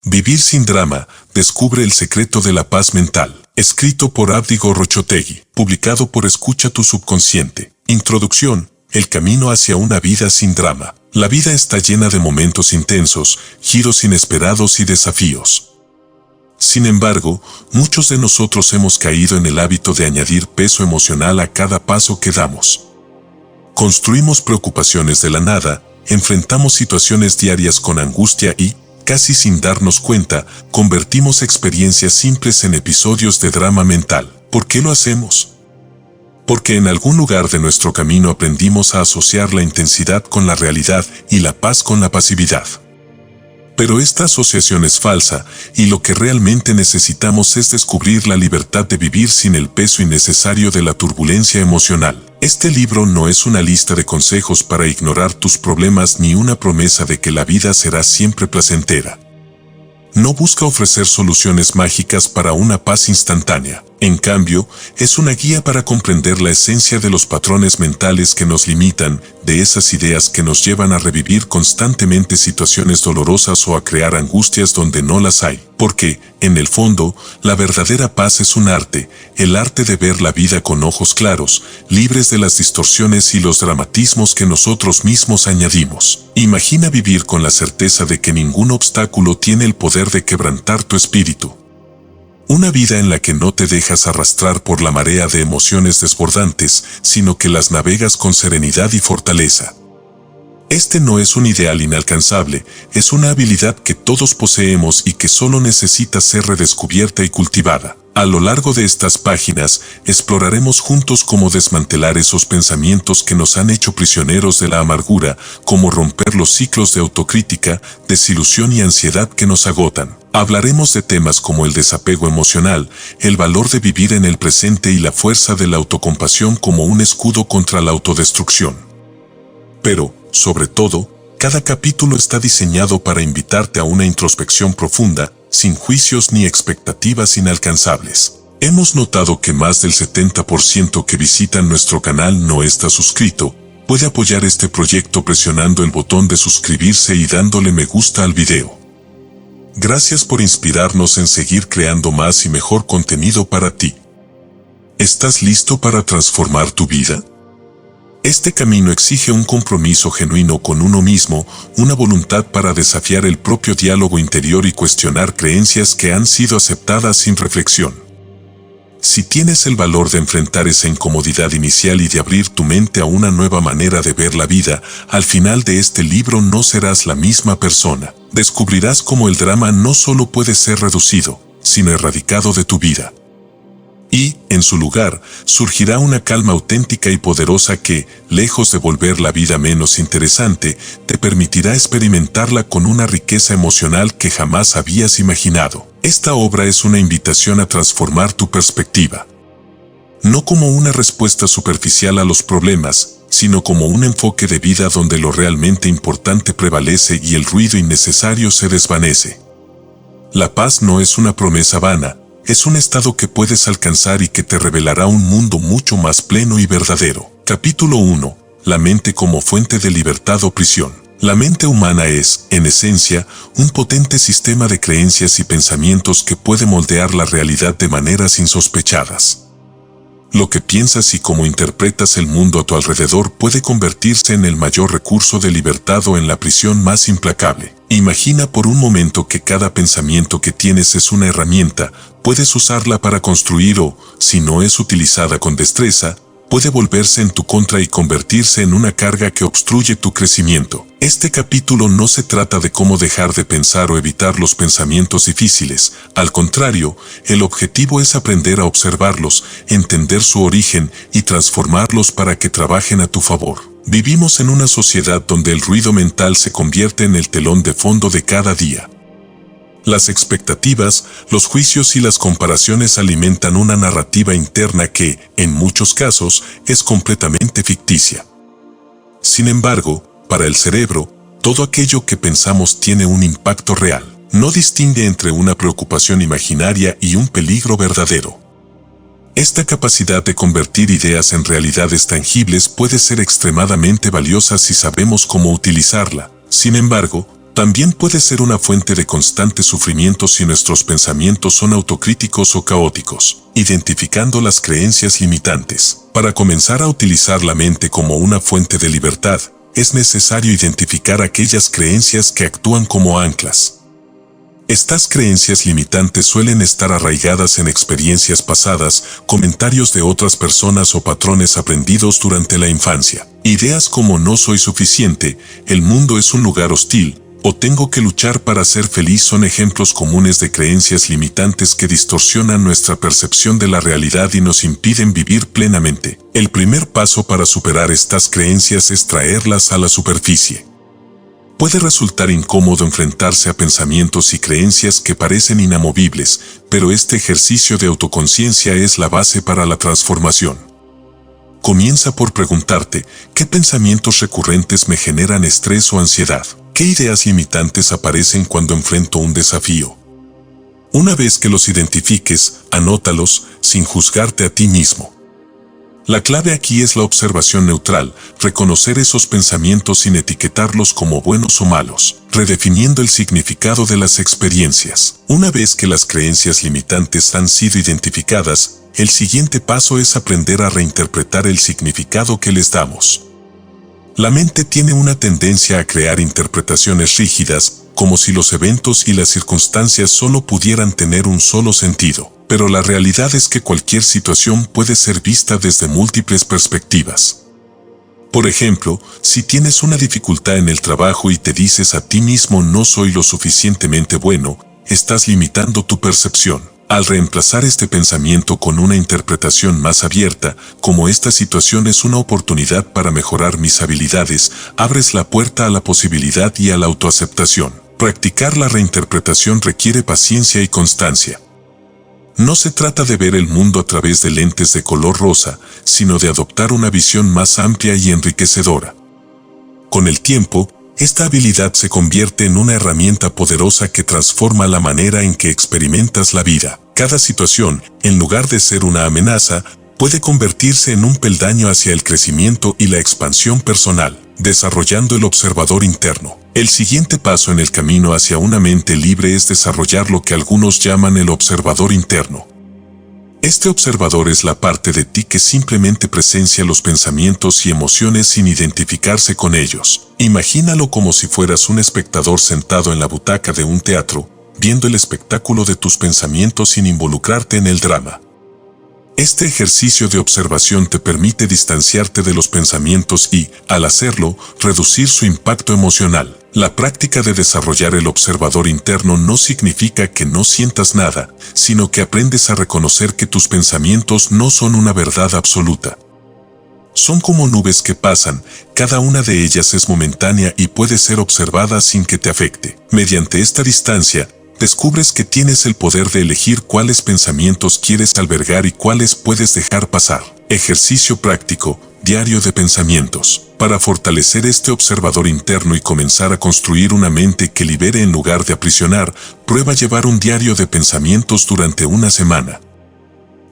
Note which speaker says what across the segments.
Speaker 1: Vivir sin drama, descubre el secreto de la paz mental. Escrito por Abdi Gorrochategui, publicado por Escucha tu subconsciente. Introducción, el camino hacia una vida sin drama. La vida está llena de momentos intensos, giros inesperados y desafíos. Sin embargo, muchos de nosotros hemos caído en el hábito de añadir peso emocional a cada paso que damos. Construimos preocupaciones de la nada, enfrentamos situaciones diarias con angustia y, casi sin darnos cuenta, convertimos experiencias simples en episodios de drama mental. ¿Por qué lo hacemos? Porque en algún lugar de nuestro camino aprendimos a asociar la intensidad con la realidad y la paz con la pasividad. Pero esta asociación es falsa, y lo que realmente necesitamos es descubrir la libertad de vivir sin el peso innecesario de la turbulencia emocional. Este libro no es una lista de consejos para ignorar tus problemas ni una promesa de que la vida será siempre placentera. No busca ofrecer soluciones mágicas para una paz instantánea. En cambio, es una guía para comprender la esencia de los patrones mentales que nos limitan, de esas ideas que nos llevan a revivir constantemente situaciones dolorosas o a crear angustias donde no las hay. Porque, en el fondo, la verdadera paz es un arte, el arte de ver la vida con ojos claros, libres de las distorsiones y los dramatismos que nosotros mismos añadimos. Imagina vivir con la certeza de que ningún obstáculo tiene el poder de quebrantar tu espíritu. Una vida en la que no te dejas arrastrar por la marea de emociones desbordantes, sino que las navegas con serenidad y fortaleza. Este no es un ideal inalcanzable, es una habilidad que todos poseemos y que solo necesita ser redescubierta y cultivada. A lo largo de estas páginas, exploraremos juntos cómo desmantelar esos pensamientos que nos han hecho prisioneros de la amargura, cómo romper los ciclos de autocrítica, desilusión y ansiedad que nos agotan. Hablaremos de temas como el desapego emocional, el valor de vivir en el presente y la fuerza de la autocompasión como un escudo contra la autodestrucción. Pero, sobre todo, cada capítulo está diseñado para invitarte a una introspección profunda, sin juicios ni expectativas inalcanzables. Hemos notado que más del 70% que visitan nuestro canal no está suscrito. Puede apoyar este proyecto presionando el botón de suscribirse y dándole me gusta al video. Gracias por inspirarnos en seguir creando más y mejor contenido para ti. ¿Estás listo para transformar tu vida? Este camino exige un compromiso genuino con uno mismo, una voluntad para desafiar el propio diálogo interior y cuestionar creencias que han sido aceptadas sin reflexión. Si tienes el valor de enfrentar esa incomodidad inicial y de abrir tu mente a una nueva manera de ver la vida, al final de este libro no serás la misma persona. Descubrirás cómo el drama no solo puede ser reducido, sino erradicado de tu vida. Y, en su lugar, surgirá una calma auténtica y poderosa que, lejos de volver la vida menos interesante, te permitirá experimentarla con una riqueza emocional que jamás habías imaginado. Esta obra es una invitación a transformar tu perspectiva. No como una respuesta superficial a los problemas, sino como un enfoque de vida donde lo realmente importante prevalece y el ruido innecesario se desvanece. La paz no es una promesa vana, es un estado que puedes alcanzar y que te revelará un mundo mucho más pleno y verdadero. Capítulo 1. La mente como fuente de libertad o prisión. La mente humana es, en esencia, un potente sistema de creencias y pensamientos que puede moldear la realidad de maneras insospechadas. Lo que piensas y cómo interpretas el mundo a tu alrededor puede convertirse en el mayor recurso de libertad o en la prisión más implacable. Imagina por un momento que cada pensamiento que tienes es una herramienta, puedes usarla para construir o, si no es utilizada con destreza, puede volverse en tu contra y convertirse en una carga que obstruye tu crecimiento. Este capítulo no se trata de cómo dejar de pensar o evitar los pensamientos difíciles. Al contrario, el objetivo es aprender a observarlos, entender su origen y transformarlos para que trabajen a tu favor. Vivimos en una sociedad donde el ruido mental se convierte en el telón de fondo de cada día. Las expectativas, los juicios y las comparaciones alimentan una narrativa interna que, en muchos casos, es completamente ficticia. Sin embargo, para el cerebro, todo aquello que pensamos tiene un impacto real. No distingue entre una preocupación imaginaria y un peligro verdadero. Esta capacidad de convertir ideas en realidades tangibles puede ser extremadamente valiosa si sabemos cómo utilizarla. Sin embargo, También puede ser una fuente de constante sufrimiento si nuestros pensamientos son autocríticos o caóticos, identificando las creencias limitantes. Para comenzar a utilizar la mente como una fuente de libertad, es necesario identificar aquellas creencias que actúan como anclas. Estas creencias limitantes suelen estar arraigadas en experiencias pasadas, comentarios de otras personas o patrones aprendidos durante la infancia. Ideas como no soy suficiente, el mundo es un lugar hostil, o tengo que luchar para ser feliz son ejemplos comunes de creencias limitantes que distorsionan nuestra percepción de la realidad y nos impiden vivir plenamente. El primer paso para superar estas creencias es traerlas a la superficie. Puede resultar incómodo enfrentarse a pensamientos y creencias que parecen inamovibles, pero este ejercicio de autoconciencia es la base para la transformación. Comienza por preguntarte, ¿qué pensamientos recurrentes me generan estrés o ansiedad? ¿Qué ideas limitantes aparecen cuando enfrento un desafío? Una vez que los identifiques, anótalos sin juzgarte a ti mismo. La clave aquí es la observación neutral, reconocer esos pensamientos sin etiquetarlos como buenos o malos, redefiniendo el significado de las experiencias. Una vez que las creencias limitantes han sido identificadas, el siguiente paso es aprender a reinterpretar el significado que les damos. La mente tiene una tendencia a crear interpretaciones rígidas, como si los eventos y las circunstancias solo pudieran tener un solo sentido. Pero la realidad es que cualquier situación puede ser vista desde múltiples perspectivas. Por ejemplo, si tienes una dificultad en el trabajo y te dices a ti mismo no soy lo suficientemente bueno, estás limitando tu percepción. Al reemplazar este pensamiento con una interpretación más abierta, como esta situación es una oportunidad para mejorar mis habilidades, abres la puerta a la posibilidad y a la autoaceptación. Practicar la reinterpretación requiere paciencia y constancia. No se trata de ver el mundo a través de lentes de color rosa, sino de adoptar una visión más amplia y enriquecedora. Con el tiempo, esta habilidad se convierte en una herramienta poderosa que transforma la manera en que experimentas la vida. Cada situación, en lugar de ser una amenaza, puede convertirse en un peldaño hacia el crecimiento y la expansión personal, desarrollando el observador interno. El siguiente paso en el camino hacia una mente libre es desarrollar lo que algunos llaman el observador interno. Este observador es la parte de ti que simplemente presencia los pensamientos y emociones sin identificarse con ellos. Imagínalo como si fueras un espectador sentado en la butaca de un teatro, viendo el espectáculo de tus pensamientos sin involucrarte en el drama. Este ejercicio de observación te permite distanciarte de los pensamientos y, al hacerlo, reducir su impacto emocional. La práctica de desarrollar el observador interno no significa que no sientas nada, sino que aprendes a reconocer que tus pensamientos no son una verdad absoluta. Son como nubes que pasan, cada una de ellas es momentánea y puede ser observada sin que te afecte. Mediante esta distancia, descubres que tienes el poder de elegir cuáles pensamientos quieres albergar y cuáles puedes dejar pasar. Ejercicio práctico, diario de pensamientos. Para fortalecer este observador interno y comenzar a construir una mente que libere en lugar de aprisionar, prueba llevar un diario de pensamientos durante una semana.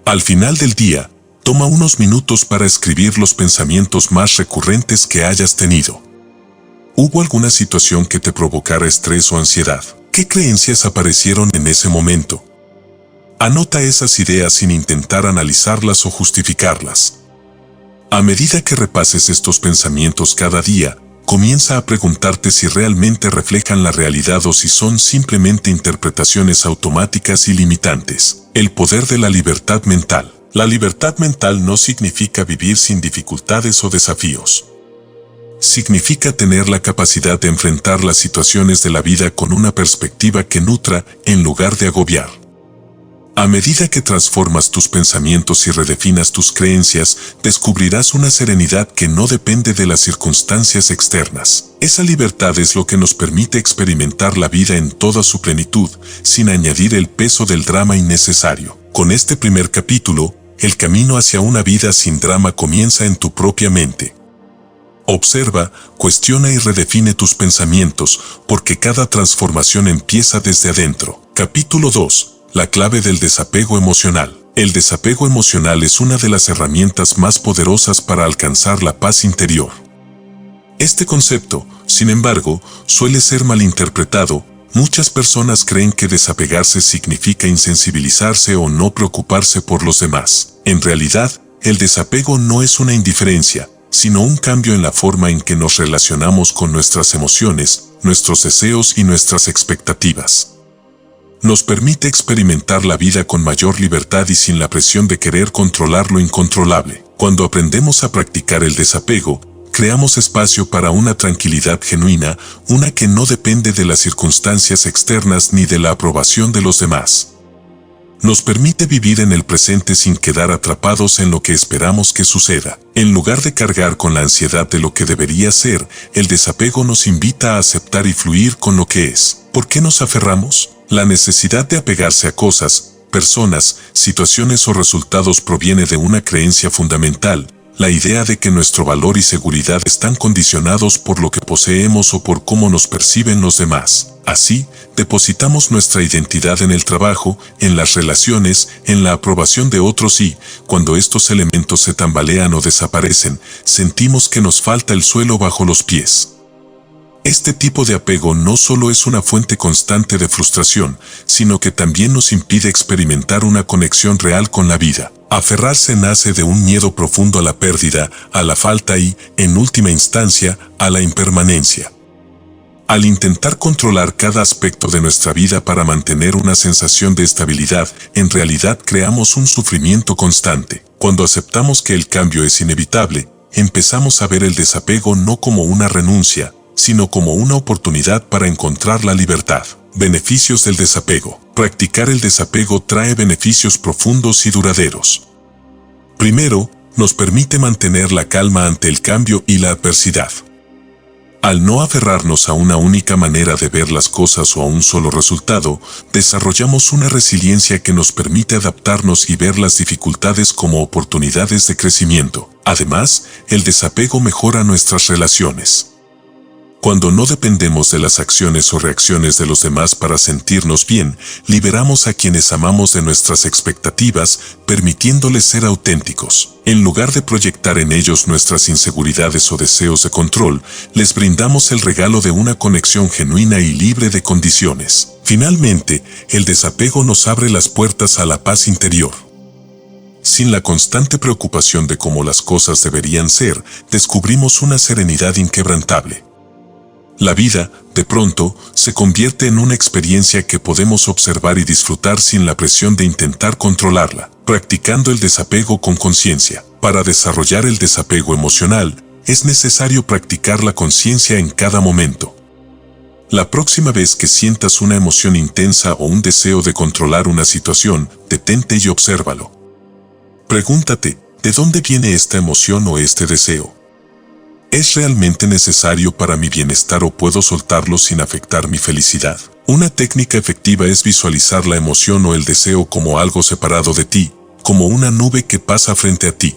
Speaker 1: Al final del día, toma unos minutos para escribir los pensamientos más recurrentes que hayas tenido. ¿Hubo alguna situación que te provocara estrés o ansiedad? ¿Qué creencias aparecieron en ese momento? Anota esas ideas sin intentar analizarlas o justificarlas. A medida que repases estos pensamientos cada día, comienza a preguntarte si realmente reflejan la realidad o si son simplemente interpretaciones automáticas y limitantes. El poder de la libertad mental. La libertad mental no significa vivir sin dificultades o desafíos. Significa tener la capacidad de enfrentar las situaciones de la vida con una perspectiva que nutra en lugar de agobiar. A medida que transformas tus pensamientos y redefinas tus creencias, descubrirás una serenidad que no depende de las circunstancias externas. Esa libertad es lo que nos permite experimentar la vida en toda su plenitud, sin añadir el peso del drama innecesario. Con este primer capítulo, el camino hacia una vida sin drama comienza en tu propia mente. Observa, cuestiona y redefine tus pensamientos, porque cada transformación empieza desde adentro. Capítulo 2. La clave del desapego emocional. El desapego emocional es una de las herramientas más poderosas para alcanzar la paz interior. Este concepto, Sin embargo, suele ser malinterpretado. Muchas personas creen que desapegarse significa insensibilizarse o no preocuparse por los demás. En realidad, el desapego no es una indiferencia, sino un cambio en la forma en que nos relacionamos con nuestras emociones, nuestros deseos y nuestras expectativas. Nos permite experimentar la vida con mayor libertad y sin la presión de querer controlar lo incontrolable. Cuando aprendemos a practicar el desapego, creamos espacio para una tranquilidad genuina, una que no depende de las circunstancias externas ni de la aprobación de los demás. Nos permite vivir en el presente sin quedar atrapados en lo que esperamos que suceda. En lugar de cargar con la ansiedad de lo que debería ser, el desapego nos invita a aceptar y fluir con lo que es. ¿Por qué nos aferramos? La necesidad de apegarse a cosas, personas, situaciones o resultados proviene de una creencia fundamental, la idea de que nuestro valor y seguridad están condicionados por lo que poseemos o por cómo nos perciben los demás. Así, depositamos nuestra identidad en el trabajo, en las relaciones, en la aprobación de otros y, cuando estos elementos se tambalean o desaparecen, sentimos que nos falta el suelo bajo los pies. Este tipo de apego no solo es una fuente constante de frustración, sino que también nos impide experimentar una conexión real con la vida. Aferrarse nace de un miedo profundo a la pérdida, a la falta y, en última instancia, a la impermanencia. Al intentar controlar cada aspecto de nuestra vida para mantener una sensación de estabilidad, en realidad creamos un sufrimiento constante. Cuando aceptamos que el cambio es inevitable, empezamos a ver el desapego no como una renuncia, sino como una oportunidad para encontrar la libertad. Beneficios del desapego. Practicar el desapego trae beneficios profundos y duraderos. Primero, nos permite mantener la calma ante el cambio y la adversidad. Al no aferrarnos a una única manera de ver las cosas o a un solo resultado, desarrollamos una resiliencia que nos permite adaptarnos y ver las dificultades como oportunidades de crecimiento. Además, el desapego mejora nuestras relaciones. Cuando no dependemos de las acciones o reacciones de los demás para sentirnos bien, liberamos a quienes amamos de nuestras expectativas, permitiéndoles ser auténticos. En lugar de proyectar en ellos nuestras inseguridades o deseos de control, les brindamos el regalo de una conexión genuina y libre de condiciones. Finalmente, el desapego nos abre las puertas a la paz interior. Sin la constante preocupación de cómo las cosas deberían ser, descubrimos una serenidad inquebrantable. La vida, de pronto, se convierte en una experiencia que podemos observar y disfrutar sin la presión de intentar controlarla, practicando el desapego con conciencia. Para desarrollar el desapego emocional, es necesario practicar la conciencia en cada momento. La próxima vez que sientas una emoción intensa o un deseo de controlar una situación, detente y obsérvalo. Pregúntate, ¿de dónde viene esta emoción o este deseo? ¿Es realmente necesario para mi bienestar o puedo soltarlo sin afectar mi felicidad? Una técnica efectiva es visualizar la emoción o el deseo como algo separado de ti, como una nube que pasa frente a ti.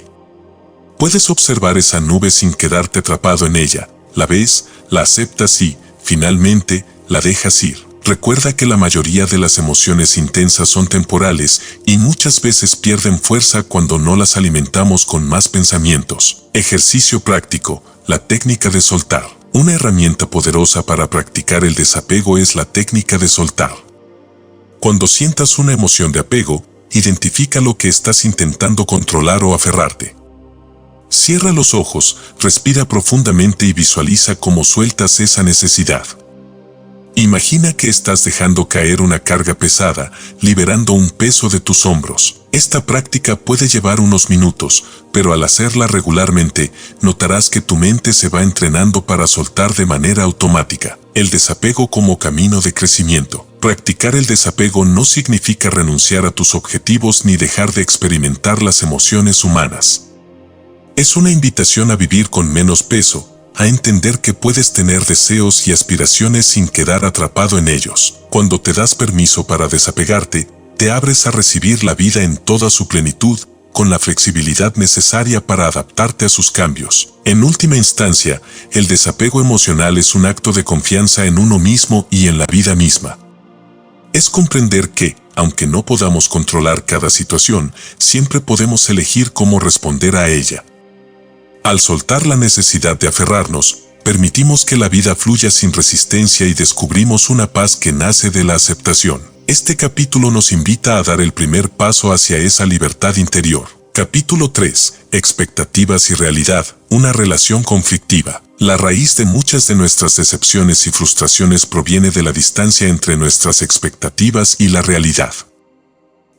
Speaker 1: Puedes observar esa nube sin quedarte atrapado en ella, la ves, la aceptas y, finalmente, la dejas ir. Recuerda que la mayoría de las emociones intensas son temporales y muchas veces pierden fuerza cuando no las alimentamos con más pensamientos. Ejercicio práctico. La técnica de soltar. Una herramienta poderosa para practicar el desapego es la técnica de soltar. Cuando sientas una emoción de apego, identifica lo que estás intentando controlar o aferrarte. Cierra los ojos, respira profundamente y visualiza cómo sueltas esa necesidad. Imagina que estás dejando caer una carga pesada, liberando un peso de tus hombros. Esta práctica puede llevar unos minutos, pero al hacerla regularmente, notarás que tu mente se va entrenando para soltar de manera automática. El desapego como camino de crecimiento. Practicar el desapego no significa renunciar a tus objetivos ni dejar de experimentar las emociones humanas. Es una invitación a vivir con menos peso, a entender que puedes tener deseos y aspiraciones sin quedar atrapado en ellos. Cuando te das permiso para desapegarte, te abres a recibir la vida en toda su plenitud, con la flexibilidad necesaria para adaptarte a sus cambios. En última instancia, el desapego emocional es un acto de confianza en uno mismo y en la vida misma. Es comprender que, aunque no podamos controlar cada situación, siempre podemos elegir cómo responder a ella. Al soltar la necesidad de aferrarnos, permitimos que la vida fluya sin resistencia y descubrimos una paz que nace de la aceptación. Este capítulo nos invita a dar el primer paso hacia esa libertad interior. Capítulo 3. Expectativas y realidad, una relación conflictiva. La raíz de muchas de nuestras decepciones y frustraciones proviene de la distancia entre nuestras expectativas y la realidad.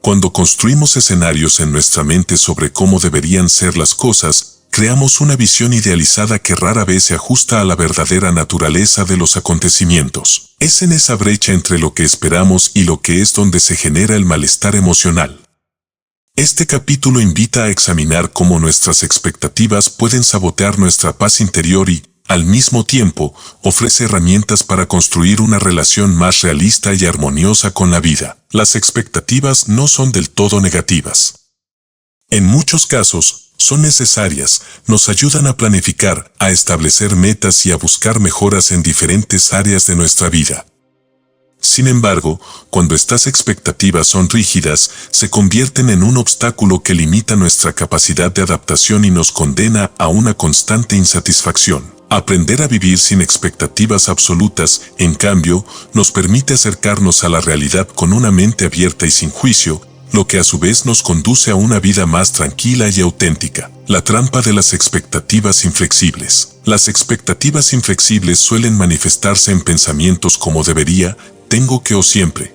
Speaker 1: Cuando construimos escenarios en nuestra mente sobre cómo deberían ser las cosas, creamos una visión idealizada que rara vez se ajusta a la verdadera naturaleza de los acontecimientos. Es en esa brecha entre lo que esperamos y lo que es donde se genera el malestar emocional. Este capítulo invita a examinar cómo nuestras expectativas pueden sabotear nuestra paz interior y, al mismo tiempo, ofrece herramientas para construir una relación más realista y armoniosa con la vida. Las expectativas no son del todo negativas. En muchos casos, son necesarias, nos ayudan a planificar, a establecer metas y a buscar mejoras en diferentes áreas de nuestra vida. Sin embargo, cuando estas expectativas son rígidas, se convierten en un obstáculo que limita nuestra capacidad de adaptación y nos condena a una constante insatisfacción. Aprender a vivir sin expectativas absolutas, en cambio, nos permite acercarnos a la realidad con una mente abierta y sin juicio, lo que a su vez nos conduce a una vida más tranquila y auténtica. La trampa de las expectativas inflexibles. Las expectativas inflexibles suelen manifestarse en pensamientos como debería, tengo que o siempre.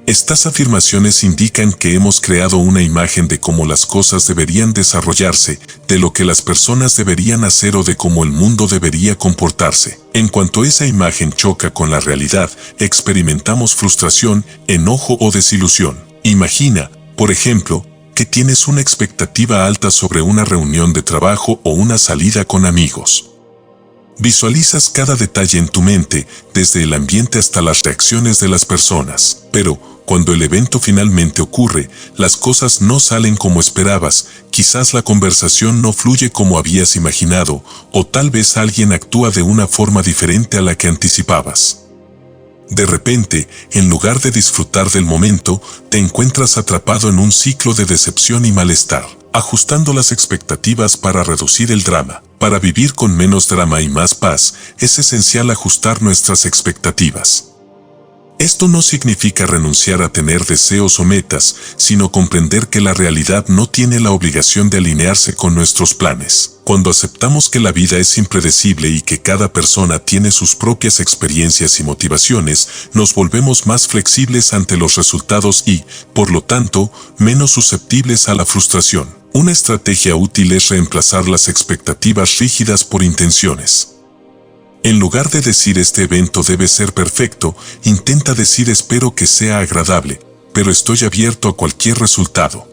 Speaker 1: Estas afirmaciones indican que hemos creado una imagen de cómo las cosas deberían desarrollarse, de lo que las personas deberían hacer o de cómo el mundo debería comportarse. En cuanto esa imagen choca con la realidad, experimentamos frustración, enojo o desilusión. Imagina, por ejemplo, que tienes una expectativa alta sobre una reunión de trabajo o una salida con amigos. Visualizas cada detalle en tu mente, desde el ambiente hasta las reacciones de las personas. Pero, cuando el evento finalmente ocurre, las cosas no salen como esperabas, quizás la conversación no fluye como habías imaginado, o tal vez alguien actúa de una forma diferente a la que anticipabas. De repente, en lugar de disfrutar del momento, te encuentras atrapado en un ciclo de decepción y malestar. Ajustando las expectativas para reducir el drama. Para vivir con menos drama y más paz, es esencial ajustar nuestras expectativas. Esto no significa renunciar a tener deseos o metas, sino comprender que la realidad no tiene la obligación de alinearse con nuestros planes. Cuando aceptamos que la vida es impredecible y que cada persona tiene sus propias experiencias y motivaciones, nos volvemos más flexibles ante los resultados y, por lo tanto, menos susceptibles a la frustración. Una estrategia útil es reemplazar las expectativas rígidas por intenciones. En lugar de decir este evento debe ser perfecto, intenta decir espero que sea agradable, pero estoy abierto a cualquier resultado.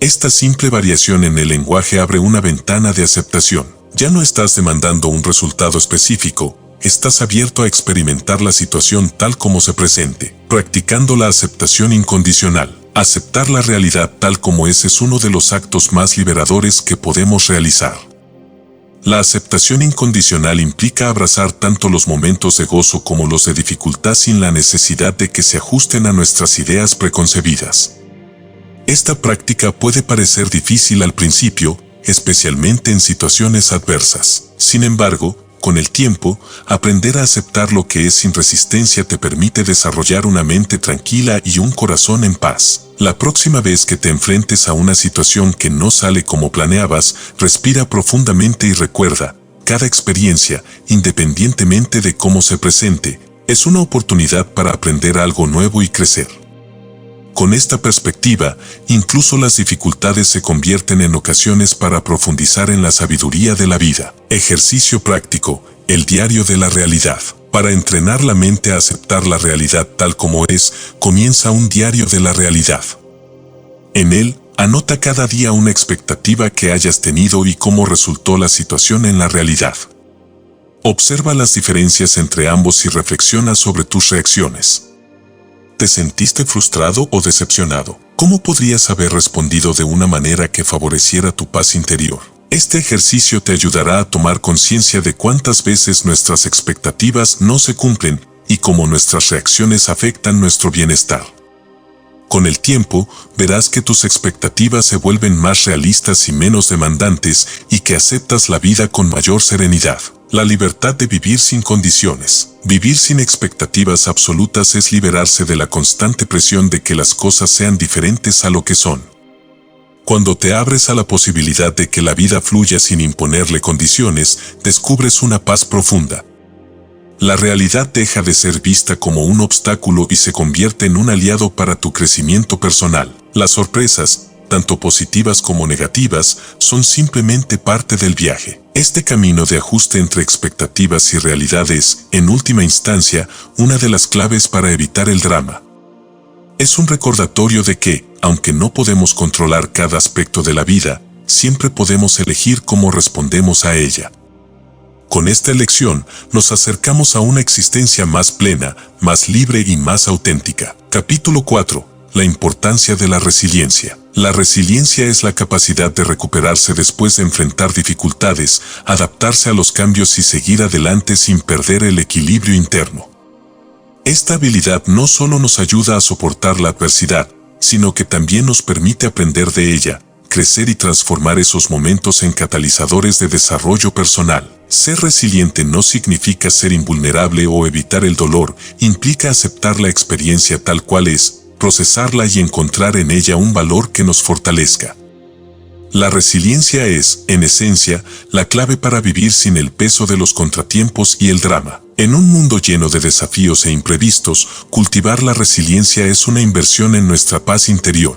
Speaker 1: Esta simple variación en el lenguaje abre una ventana de aceptación. Ya no estás demandando un resultado específico, estás abierto a experimentar la situación tal como se presente, practicando la aceptación incondicional. Aceptar la realidad tal como es uno de los actos más liberadores que podemos realizar. La aceptación incondicional implica abrazar tanto los momentos de gozo como los de dificultad sin la necesidad de que se ajusten a nuestras ideas preconcebidas. Esta práctica puede parecer difícil al principio, especialmente en situaciones adversas. Sin embargo, con el tiempo, aprender a aceptar lo que es sin resistencia te permite desarrollar una mente tranquila y un corazón en paz. La próxima vez que te enfrentes a una situación que no sale como planeabas, respira profundamente y recuerda, cada experiencia, independientemente de cómo se presente, es una oportunidad para aprender algo nuevo y crecer. Con esta perspectiva, incluso las dificultades se convierten en ocasiones para profundizar en la sabiduría de la vida. Ejercicio práctico, el diario de la realidad. Para entrenar la mente a aceptar la realidad tal como es, comienza un diario de la realidad. En él, anota cada día una expectativa que hayas tenido y cómo resultó la situación en la realidad. Observa las diferencias entre ambos y reflexiona sobre tus reacciones. ¿Te sentiste frustrado o decepcionado? ¿Cómo podrías haber respondido de una manera que favoreciera tu paz interior? Este ejercicio te ayudará a tomar conciencia de cuántas veces nuestras expectativas no se cumplen y cómo nuestras reacciones afectan nuestro bienestar. Con el tiempo, verás que tus expectativas se vuelven más realistas y menos demandantes y que aceptas la vida con mayor serenidad. La libertad de vivir sin condiciones. Vivir sin expectativas absolutas es liberarse de la constante presión de que las cosas sean diferentes a lo que son. Cuando te abres a la posibilidad de que la vida fluya sin imponerle condiciones, descubres una paz profunda. La realidad deja de ser vista como un obstáculo y se convierte en un aliado para tu crecimiento personal. Las sorpresas, tanto positivas como negativas, son simplemente parte del viaje. Este camino de ajuste entre expectativas y realidad es, en última instancia, una de las claves para evitar el drama. Es un recordatorio de que, aunque no podemos controlar cada aspecto de la vida, siempre podemos elegir cómo respondemos a ella. Con esta elección, nos acercamos a una existencia más plena, más libre y más auténtica. Capítulo 4. La importancia de la resiliencia. La resiliencia es la capacidad de recuperarse después de enfrentar dificultades, adaptarse a los cambios y seguir adelante sin perder el equilibrio interno. Esta habilidad no solo nos ayuda a soportar la adversidad, sino que también nos permite aprender de ella, crecer y transformar esos momentos en catalizadores de desarrollo personal. Ser resiliente no significa ser invulnerable o evitar el dolor, implica aceptar la experiencia tal cual es, procesarla y encontrar en ella un valor que nos fortalezca. La resiliencia es, en esencia, la clave para vivir sin el peso de los contratiempos y el drama. En un mundo lleno de desafíos e imprevistos, cultivar la resiliencia es una inversión en nuestra paz interior.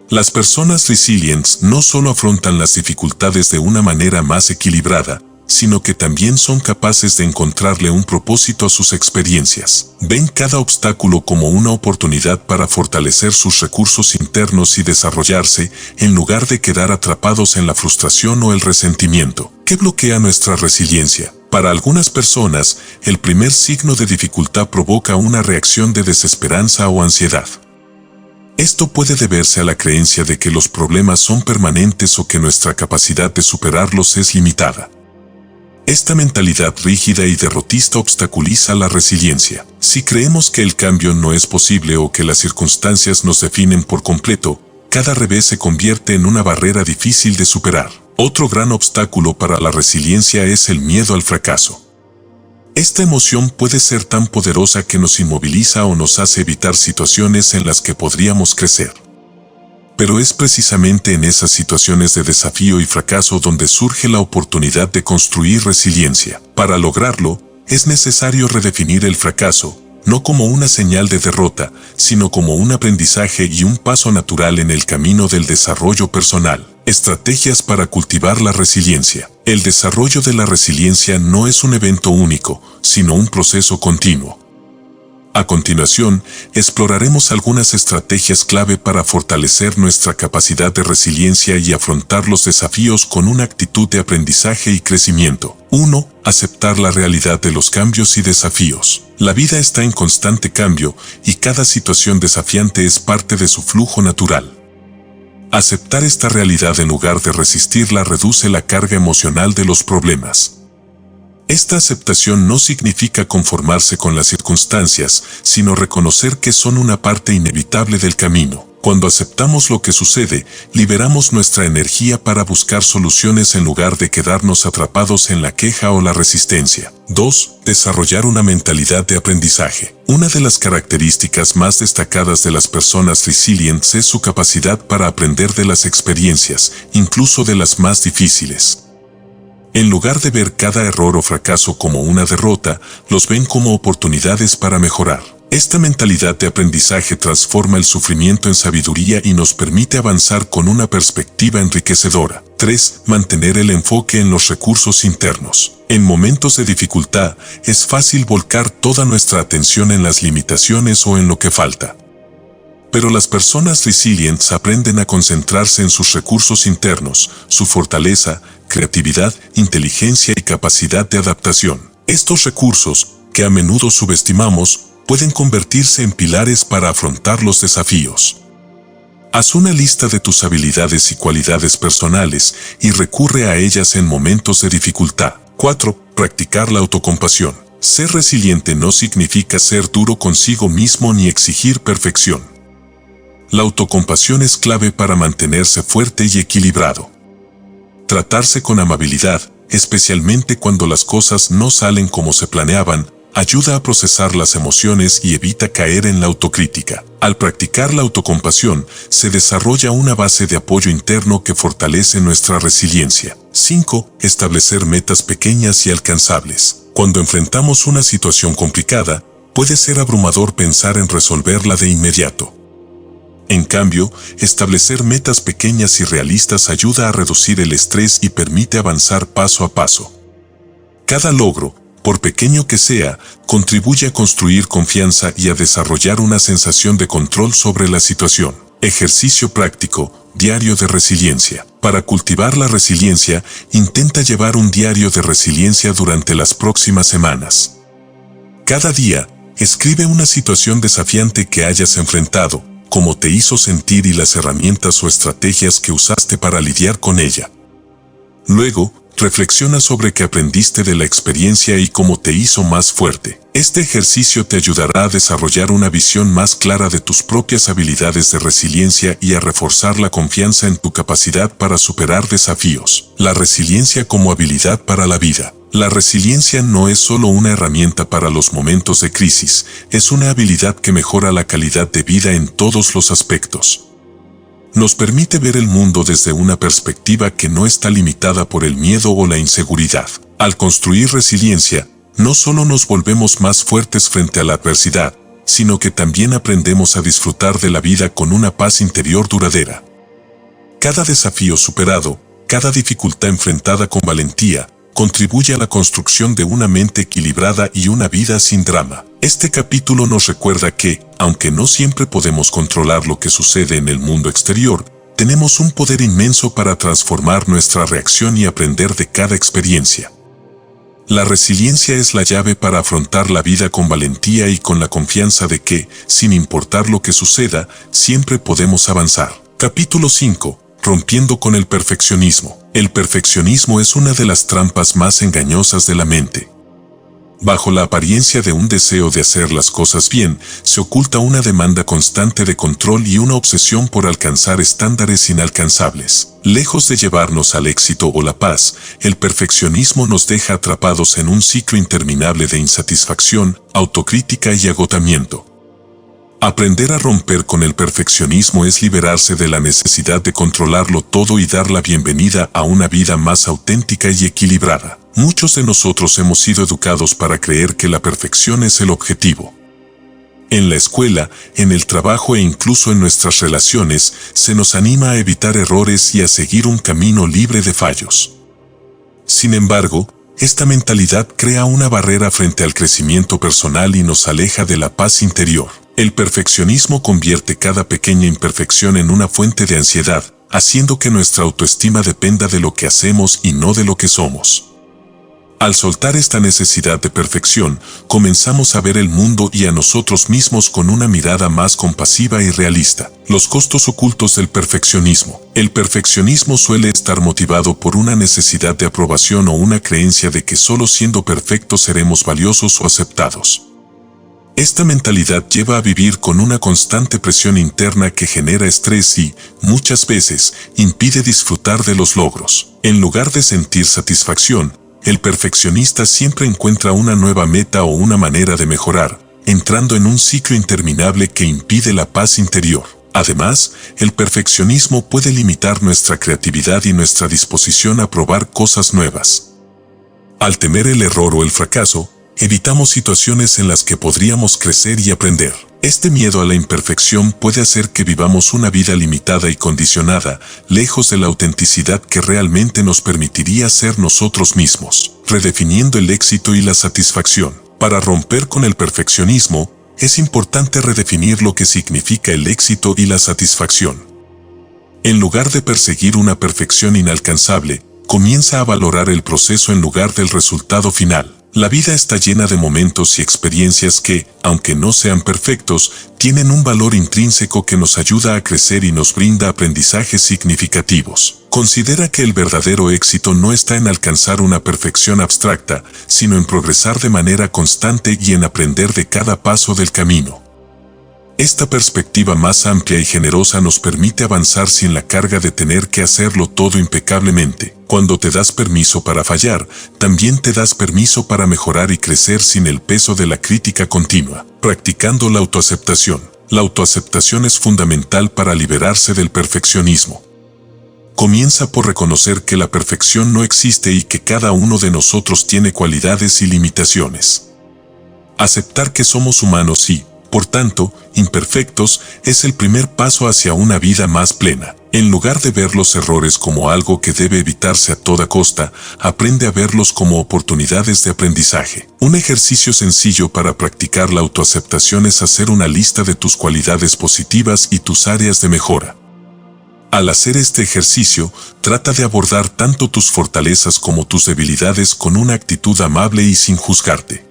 Speaker 1: Las personas resilientes no solo afrontan las dificultades de una manera más equilibrada, sino que también son capaces de encontrarle un propósito a sus experiencias. Ven cada obstáculo como una oportunidad para fortalecer sus recursos internos y desarrollarse, en lugar de quedar atrapados en la frustración o el resentimiento. ¿Qué bloquea nuestra resiliencia? Para algunas personas, el primer signo de dificultad provoca una reacción de desesperanza o ansiedad. Esto puede deberse a la creencia de que los problemas son permanentes o que nuestra capacidad de superarlos es limitada. Esta mentalidad rígida y derrotista obstaculiza la resiliencia. Si creemos que el cambio no es posible o que las circunstancias nos definen por completo, cada revés se convierte en una barrera difícil de superar. Otro gran obstáculo para la resiliencia es el miedo al fracaso. Esta emoción puede ser tan poderosa que nos inmoviliza o nos hace evitar situaciones en las que podríamos crecer. Pero es precisamente en esas situaciones de desafío y fracaso donde surge la oportunidad de construir resiliencia. Para lograrlo, es necesario redefinir el fracaso, no como una señal de derrota, sino como un aprendizaje y un paso natural en el camino del desarrollo personal. Estrategias para cultivar la resiliencia. El desarrollo de la resiliencia no es un evento único, sino un proceso continuo. A continuación, exploraremos algunas estrategias clave para fortalecer nuestra capacidad de resiliencia y afrontar los desafíos con una actitud de aprendizaje y crecimiento. 1. Aceptar la realidad de los cambios y desafíos. La vida está en constante cambio y cada situación desafiante es parte de su flujo natural. Aceptar esta realidad en lugar de resistirla reduce la carga emocional de los problemas. Esta aceptación no significa conformarse con las circunstancias, sino reconocer que son una parte inevitable del camino. Cuando aceptamos lo que sucede, liberamos nuestra energía para buscar soluciones en lugar de quedarnos atrapados en la queja o la resistencia. 2. Desarrollar una mentalidad de aprendizaje. Una de las características más destacadas de las personas resilientes es su capacidad para aprender de las experiencias, incluso de las más difíciles. En lugar de ver cada error o fracaso como una derrota, los ven como oportunidades para mejorar. Esta mentalidad de aprendizaje transforma el sufrimiento en sabiduría y nos permite avanzar con una perspectiva enriquecedora. 3. Mantener el enfoque en los recursos internos. En momentos de dificultad, es fácil volcar toda nuestra atención en las limitaciones o en lo que falta. Pero las personas resilientes aprenden a concentrarse en sus recursos internos, su fortaleza, creatividad, inteligencia y capacidad de adaptación. Estos recursos, que a menudo subestimamos, pueden convertirse en pilares para afrontar los desafíos. Haz una lista de tus habilidades y cualidades personales y recurre a ellas en momentos de dificultad. 4. Practicar la autocompasión. Ser resiliente no significa ser duro consigo mismo ni exigir perfección. La autocompasión es clave para mantenerse fuerte y equilibrado. Tratarse con amabilidad, especialmente cuando las cosas no salen como se planeaban, ayuda a procesar las emociones y evita caer en la autocrítica. Al practicar la autocompasión, se desarrolla una base de apoyo interno que fortalece nuestra resiliencia. 5. Establecer metas pequeñas y alcanzables. Cuando enfrentamos una situación complicada, puede ser abrumador pensar en resolverla de inmediato. En cambio, establecer metas pequeñas y realistas ayuda a reducir el estrés y permite avanzar paso a paso. Cada logro, por pequeño que sea, contribuye a construir confianza y a desarrollar una sensación de control sobre la situación. Ejercicio práctico, diario de resiliencia. Para cultivar la resiliencia, intenta llevar un diario de resiliencia durante las próximas semanas. Cada día, escribe una situación desafiante que hayas enfrentado, cómo te hizo sentir y las herramientas o estrategias que usaste para lidiar con ella. Luego, reflexiona sobre qué aprendiste de la experiencia y cómo te hizo más fuerte. Este ejercicio te ayudará a desarrollar una visión más clara de tus propias habilidades de resiliencia y a reforzar la confianza en tu capacidad para superar desafíos. La resiliencia como habilidad para la vida. La resiliencia no es solo una herramienta para los momentos de crisis, es una habilidad que mejora la calidad de vida en todos los aspectos. Nos permite ver el mundo desde una perspectiva que no está limitada por el miedo o la inseguridad. Al construir resiliencia, no solo nos volvemos más fuertes frente a la adversidad, sino que también aprendemos a disfrutar de la vida con una paz interior duradera. Cada desafío superado, cada dificultad enfrentada con valentía, contribuye a la construcción de una mente equilibrada y una vida sin drama. Este capítulo nos recuerda que, aunque no siempre podemos controlar lo que sucede en el mundo exterior, tenemos un poder inmenso para transformar nuestra reacción y aprender de cada experiencia. La resiliencia es la llave para afrontar la vida con valentía y con la confianza de que, sin importar lo que suceda, siempre podemos avanzar. Capítulo 5. Rompiendo con el perfeccionismo. El perfeccionismo es una de las trampas más engañosas de la mente. Bajo la apariencia de un deseo de hacer las cosas bien, se oculta una demanda constante de control y una obsesión por alcanzar estándares inalcanzables. Lejos de llevarnos al éxito o la paz, el perfeccionismo nos deja atrapados en un ciclo interminable de insatisfacción, autocrítica y agotamiento. Aprender a romper con el perfeccionismo es liberarse de la necesidad de controlarlo todo y dar la bienvenida a una vida más auténtica y equilibrada. Muchos de nosotros hemos sido educados para creer que la perfección es el objetivo. En la escuela, en el trabajo e incluso en nuestras relaciones, se nos anima a evitar errores y a seguir un camino libre de fallos. Sin embargo, esta mentalidad crea una barrera frente al crecimiento personal y nos aleja de la paz interior. El perfeccionismo convierte cada pequeña imperfección en una fuente de ansiedad, haciendo que nuestra autoestima dependa de lo que hacemos y no de lo que somos. Al soltar esta necesidad de perfección, comenzamos a ver el mundo y a nosotros mismos con una mirada más compasiva y realista. Los costos ocultos del perfeccionismo. El perfeccionismo suele estar motivado por una necesidad de aprobación o una creencia de que solo siendo perfectos seremos valiosos o aceptados. Esta mentalidad lleva a vivir con una constante presión interna que genera estrés y, muchas veces, impide disfrutar de los logros. En lugar de sentir satisfacción, el perfeccionista siempre encuentra una nueva meta o una manera de mejorar, entrando en un ciclo interminable que impide la paz interior. Además, el perfeccionismo puede limitar nuestra creatividad y nuestra disposición a probar cosas nuevas. Al temer el error o el fracaso, evitamos situaciones en las que podríamos crecer y aprender. Este miedo a la imperfección puede hacer que vivamos una vida limitada y condicionada, lejos de la autenticidad que realmente nos permitiría ser nosotros mismos, redefiniendo el éxito y la satisfacción. Para romper con el perfeccionismo, es importante redefinir lo que significa el éxito y la satisfacción. En lugar de perseguir una perfección inalcanzable, comienza a valorar el proceso en lugar del resultado final. La vida está llena de momentos y experiencias que, aunque no sean perfectos, tienen un valor intrínseco que nos ayuda a crecer y nos brinda aprendizajes significativos. Considera que el verdadero éxito no está en alcanzar una perfección abstracta, sino en progresar de manera constante y en aprender de cada paso del camino. Esta perspectiva más amplia y generosa nos permite avanzar sin la carga de tener que hacerlo todo impecablemente. Cuando te das permiso para fallar, también te das permiso para mejorar y crecer sin el peso de la crítica continua. Practicando la autoaceptación. La autoaceptación es fundamental para liberarse del perfeccionismo. Comienza por reconocer que la perfección no existe y que cada uno de nosotros tiene cualidades y limitaciones. Aceptar que somos humanos y, por tanto, imperfectos, es el primer paso hacia una vida más plena. En lugar de ver los errores como algo que debe evitarse a toda costa, aprende a verlos como oportunidades de aprendizaje. Un ejercicio sencillo para practicar la autoaceptación es hacer una lista de tus cualidades positivas y tus áreas de mejora. Al hacer este ejercicio, trata de abordar tanto tus fortalezas como tus debilidades con una actitud amable y sin juzgarte.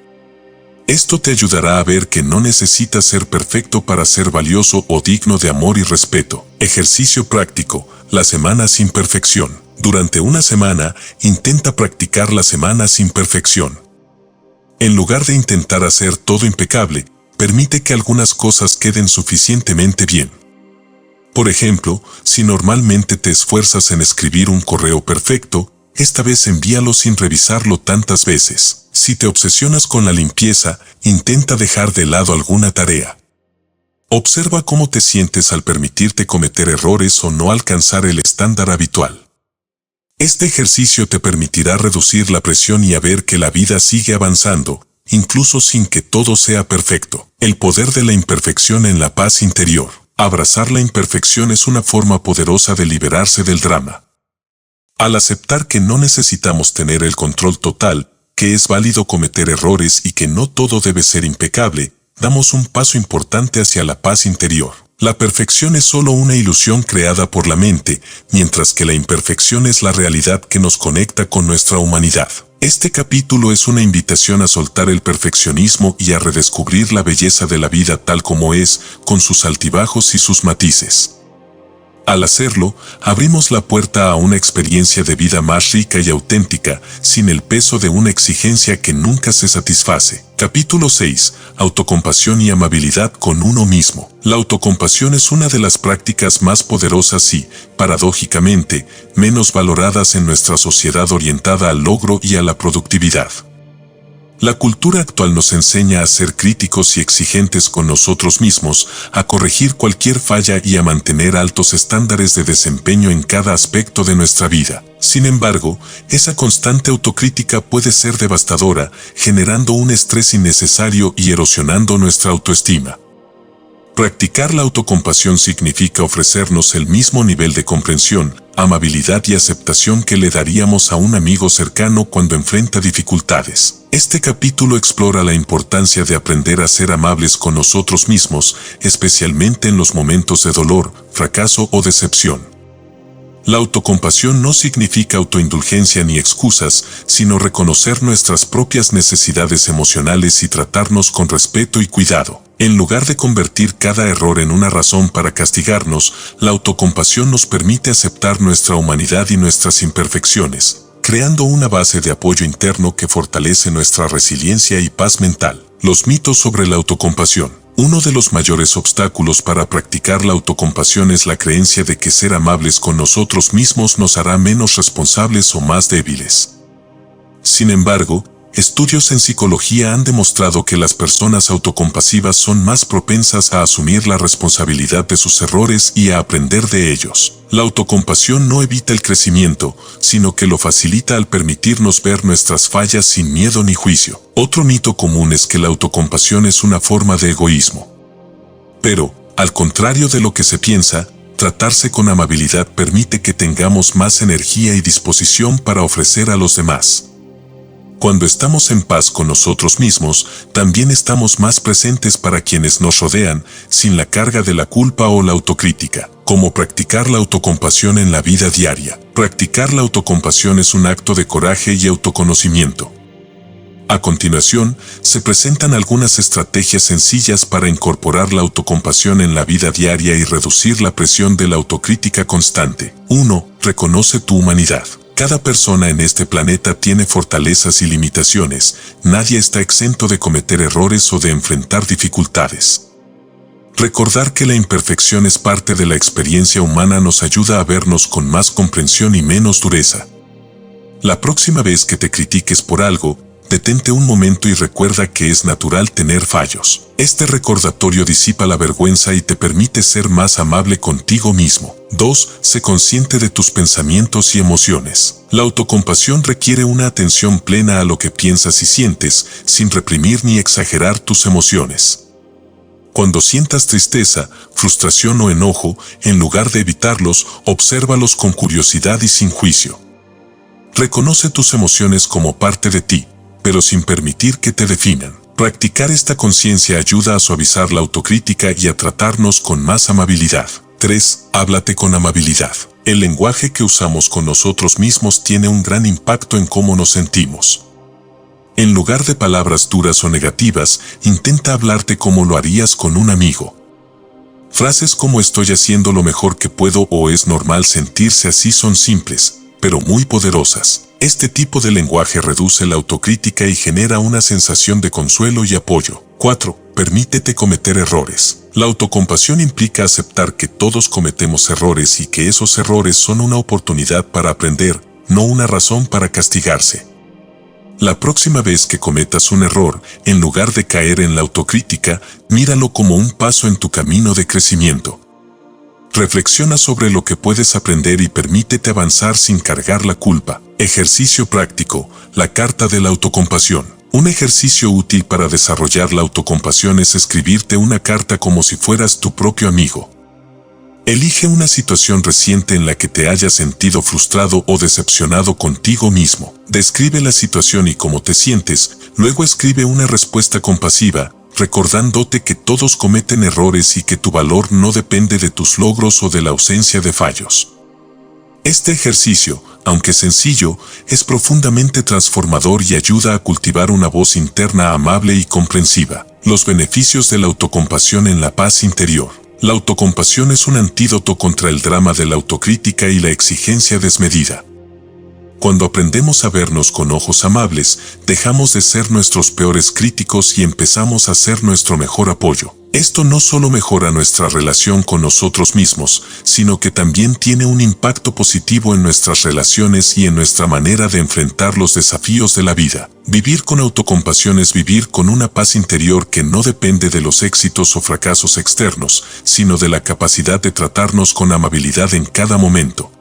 Speaker 1: Esto te ayudará a ver que no necesitas ser perfecto para ser valioso o digno de amor y respeto. Ejercicio práctico, la semana sin perfección. Durante una semana, intenta practicar la semana sin perfección. En lugar de intentar hacer todo impecable, permite que algunas cosas queden suficientemente bien. Por ejemplo, si normalmente te esfuerzas en escribir un correo perfecto, esta vez envíalo sin revisarlo tantas veces. Si te obsesionas con la limpieza, intenta dejar de lado alguna tarea. Observa cómo te sientes al permitirte cometer errores o no alcanzar el estándar habitual. Este ejercicio te permitirá reducir la presión y a ver que la vida sigue avanzando, incluso sin que todo sea perfecto. El poder de la imperfección en la paz interior. Abrazar la imperfección es una forma poderosa de liberarse del drama. Al aceptar que no necesitamos tener el control total, que es válido cometer errores y que no todo debe ser impecable, damos un paso importante hacia la paz interior. La perfección es solo una ilusión creada por la mente, mientras que la imperfección es la realidad que nos conecta con nuestra humanidad. Este capítulo es una invitación a soltar el perfeccionismo y a redescubrir la belleza de la vida tal como es, con sus altibajos y sus matices. Al hacerlo, abrimos la puerta a una experiencia de vida más rica y auténtica, sin el peso de una exigencia que nunca se satisface. Capítulo 6. Autocompasión y amabilidad con uno mismo. La autocompasión es una de las prácticas más poderosas y, paradójicamente, menos valoradas en nuestra sociedad orientada al logro y a la productividad. La cultura actual nos enseña a ser críticos y exigentes con nosotros mismos, a corregir cualquier falla y a mantener altos estándares de desempeño en cada aspecto de nuestra vida. Sin embargo, esa constante autocrítica puede ser devastadora, generando un estrés innecesario y erosionando nuestra autoestima. Practicar la autocompasión significa ofrecernos el mismo nivel de comprensión, amabilidad y aceptación que le daríamos a un amigo cercano cuando enfrenta dificultades. Este capítulo explora la importancia de aprender a ser amables con nosotros mismos, especialmente en los momentos de dolor, fracaso o decepción. La autocompasión no significa autoindulgencia ni excusas, sino reconocer nuestras propias necesidades emocionales y tratarnos con respeto y cuidado. En lugar de convertir cada error en una razón para castigarnos, la autocompasión nos permite aceptar nuestra humanidad y nuestras imperfecciones, creando una base de apoyo interno que fortalece nuestra resiliencia y paz mental. Los mitos sobre la autocompasión. Uno de los mayores obstáculos para practicar la autocompasión es la creencia de que ser amables con nosotros mismos nos hará menos responsables o más débiles. Sin embargo, estudios en psicología han demostrado que las personas autocompasivas son más propensas a asumir la responsabilidad de sus errores y a aprender de ellos. La autocompasión no evita el crecimiento, sino que lo facilita al permitirnos ver nuestras fallas sin miedo ni juicio. Otro mito común es que la autocompasión es una forma de egoísmo. Pero, al contrario de lo que se piensa, tratarse con amabilidad permite que tengamos más energía y disposición para ofrecer a los demás. Cuando estamos en paz con nosotros mismos, también estamos más presentes para quienes nos rodean, sin la carga de la culpa o la autocrítica. Cómo practicar la autocompasión en la vida diaria. Practicar la autocompasión es un acto de coraje y autoconocimiento. A continuación, se presentan algunas estrategias sencillas para incorporar la autocompasión en la vida diaria y reducir la presión de la autocrítica constante. 1. Reconoce tu humanidad. Cada persona en este planeta tiene fortalezas y limitaciones, nadie está exento de cometer errores o de enfrentar dificultades. Recordar que la imperfección es parte de la experiencia humana nos ayuda a vernos con más comprensión y menos dureza. La próxima vez que te critiques por algo, detente un momento y recuerda que es natural tener fallos. Este recordatorio disipa la vergüenza y te permite ser más amable contigo mismo. 2. Sé consciente de tus pensamientos y emociones. La autocompasión requiere una atención plena a lo que piensas y sientes, sin reprimir ni exagerar tus emociones. Cuando sientas tristeza, frustración o enojo, en lugar de evitarlos, obsérvalos con curiosidad y sin juicio. Reconoce tus emociones como parte de ti, pero sin permitir que te definan. Practicar esta conciencia ayuda a suavizar la autocrítica y a tratarnos con más amabilidad. 3. Háblate con amabilidad. El lenguaje que usamos con nosotros mismos tiene un gran impacto en cómo nos sentimos. En lugar de palabras duras o negativas, intenta hablarte como lo harías con un amigo. Frases como estoy haciendo lo mejor que puedo o es normal sentirse así son simples, pero muy poderosas. Este tipo de lenguaje reduce la autocrítica y genera una sensación de consuelo y apoyo. 4. Permítete cometer errores. La autocompasión implica aceptar que todos cometemos errores y que esos errores son una oportunidad para aprender, no una razón para castigarse. La próxima vez que cometas un error, en lugar de caer en la autocrítica, míralo como un paso en tu camino de crecimiento. Reflexiona sobre lo que puedes aprender y permítete avanzar sin cargar la culpa. Ejercicio práctico, la carta de la autocompasión. Un ejercicio útil para desarrollar la autocompasión es escribirte una carta como si fueras tu propio amigo. Elige una situación reciente en la que te hayas sentido frustrado o decepcionado contigo mismo. Describe la situación y cómo te sientes, luego escribe una respuesta compasiva, recordándote que todos cometen errores y que tu valor no depende de tus logros o de la ausencia de fallos. Este ejercicio, aunque sencillo, es profundamente transformador y ayuda a cultivar una voz interna amable y comprensiva. Los beneficios de la autocompasión en la paz interior. La autocompasión es un antídoto contra el drama de la autocrítica y la exigencia desmedida. Cuando aprendemos a vernos con ojos amables, dejamos de ser nuestros peores críticos y empezamos a ser nuestro mejor apoyo. Esto no solo mejora nuestra relación con nosotros mismos, sino que también tiene un impacto positivo en nuestras relaciones y en nuestra manera de enfrentar los desafíos de la vida. Vivir con autocompasión es vivir con una paz interior que no depende de los éxitos o fracasos externos, sino de la capacidad de tratarnos con amabilidad en cada momento.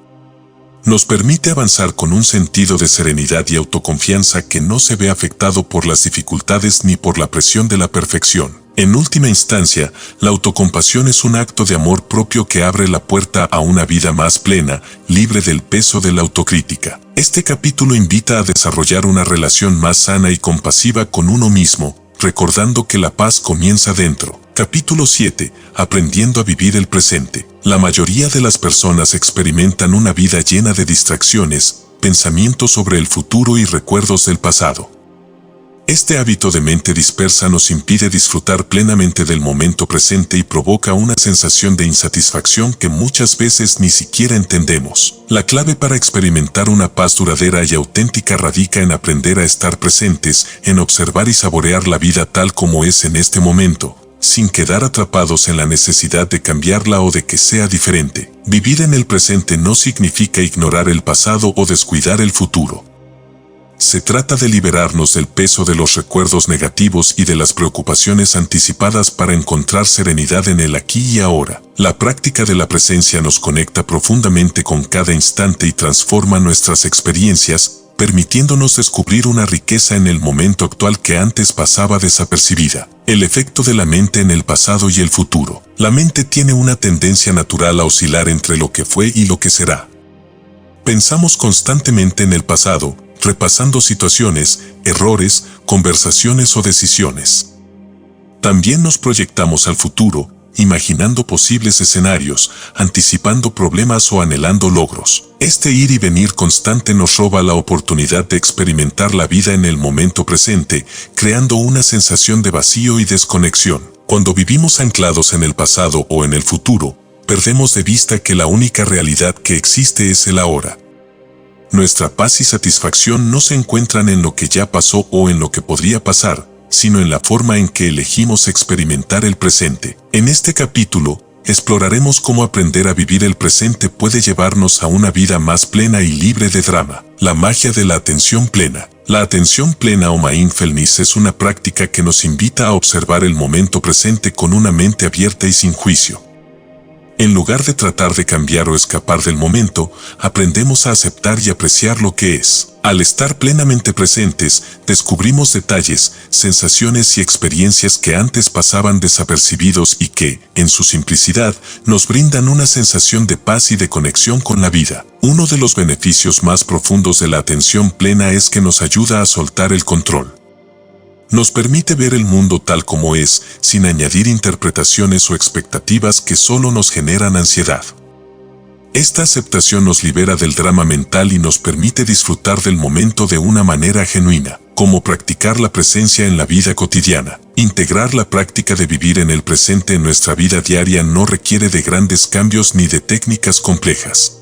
Speaker 1: Nos permite avanzar con un sentido de serenidad y autoconfianza que no se ve afectado por las dificultades ni por la presión de la perfección. En última instancia, la autocompasión es un acto de amor propio que abre la puerta a una vida más plena, libre del peso de la autocrítica. Este capítulo invita a desarrollar una relación más sana y compasiva con uno mismo, recordando que la paz comienza dentro. Capítulo 7. Aprendiendo a vivir el presente. La mayoría de las personas experimentan una vida llena de distracciones, pensamientos sobre el futuro y recuerdos del pasado. Este hábito de mente dispersa nos impide disfrutar plenamente del momento presente y provoca una sensación de insatisfacción que muchas veces ni siquiera entendemos. La clave para experimentar una paz duradera y auténtica radica en aprender a estar presentes, en observar y saborear la vida tal como es en este momento, sin quedar atrapados en la necesidad de cambiarla o de que sea diferente. Vivir en el presente no significa ignorar el pasado o descuidar el futuro. Se trata de liberarnos del peso de los recuerdos negativos y de las preocupaciones anticipadas para encontrar serenidad en el aquí y ahora. La práctica de la presencia nos conecta profundamente con cada instante y transforma nuestras experiencias, permitiéndonos descubrir una riqueza en el momento actual que antes pasaba desapercibida. El efecto de la mente en el pasado y el futuro. La mente tiene una tendencia natural a oscilar entre lo que fue y lo que será. Pensamos constantemente en el pasado, repasando situaciones, errores, conversaciones o decisiones. También nos proyectamos al futuro, imaginando posibles escenarios, anticipando problemas o anhelando logros. Este ir y venir constante nos roba la oportunidad de experimentar la vida en el momento presente, creando una sensación de vacío y desconexión. Cuando vivimos anclados en el pasado o en el futuro, perdemos de vista que la única realidad que existe es el ahora. Nuestra paz y satisfacción no se encuentran en lo que ya pasó o en lo que podría pasar, sino en la forma en que elegimos experimentar el presente. En este capítulo, exploraremos cómo aprender a vivir el presente puede llevarnos a una vida más plena y libre de drama. La magia de la atención plena. La atención plena o mindfulness es una práctica que nos invita a observar el momento presente con una mente abierta y sin juicio. En lugar de tratar de cambiar o escapar del momento, aprendemos a aceptar y apreciar lo que es. Al estar plenamente presentes, descubrimos detalles, sensaciones y experiencias que antes pasaban desapercibidos y que, en su simplicidad, nos brindan una sensación de paz y de conexión con la vida. Uno de los beneficios más profundos de la atención plena es que nos ayuda a soltar el control. Nos permite ver el mundo tal como es, sin añadir interpretaciones o expectativas que solo nos generan ansiedad. Esta aceptación nos libera del drama mental y nos permite disfrutar del momento de una manera genuina, como practicar la presencia en la vida cotidiana. Integrar la práctica de vivir en el presente en nuestra vida diaria no requiere de grandes cambios ni de técnicas complejas.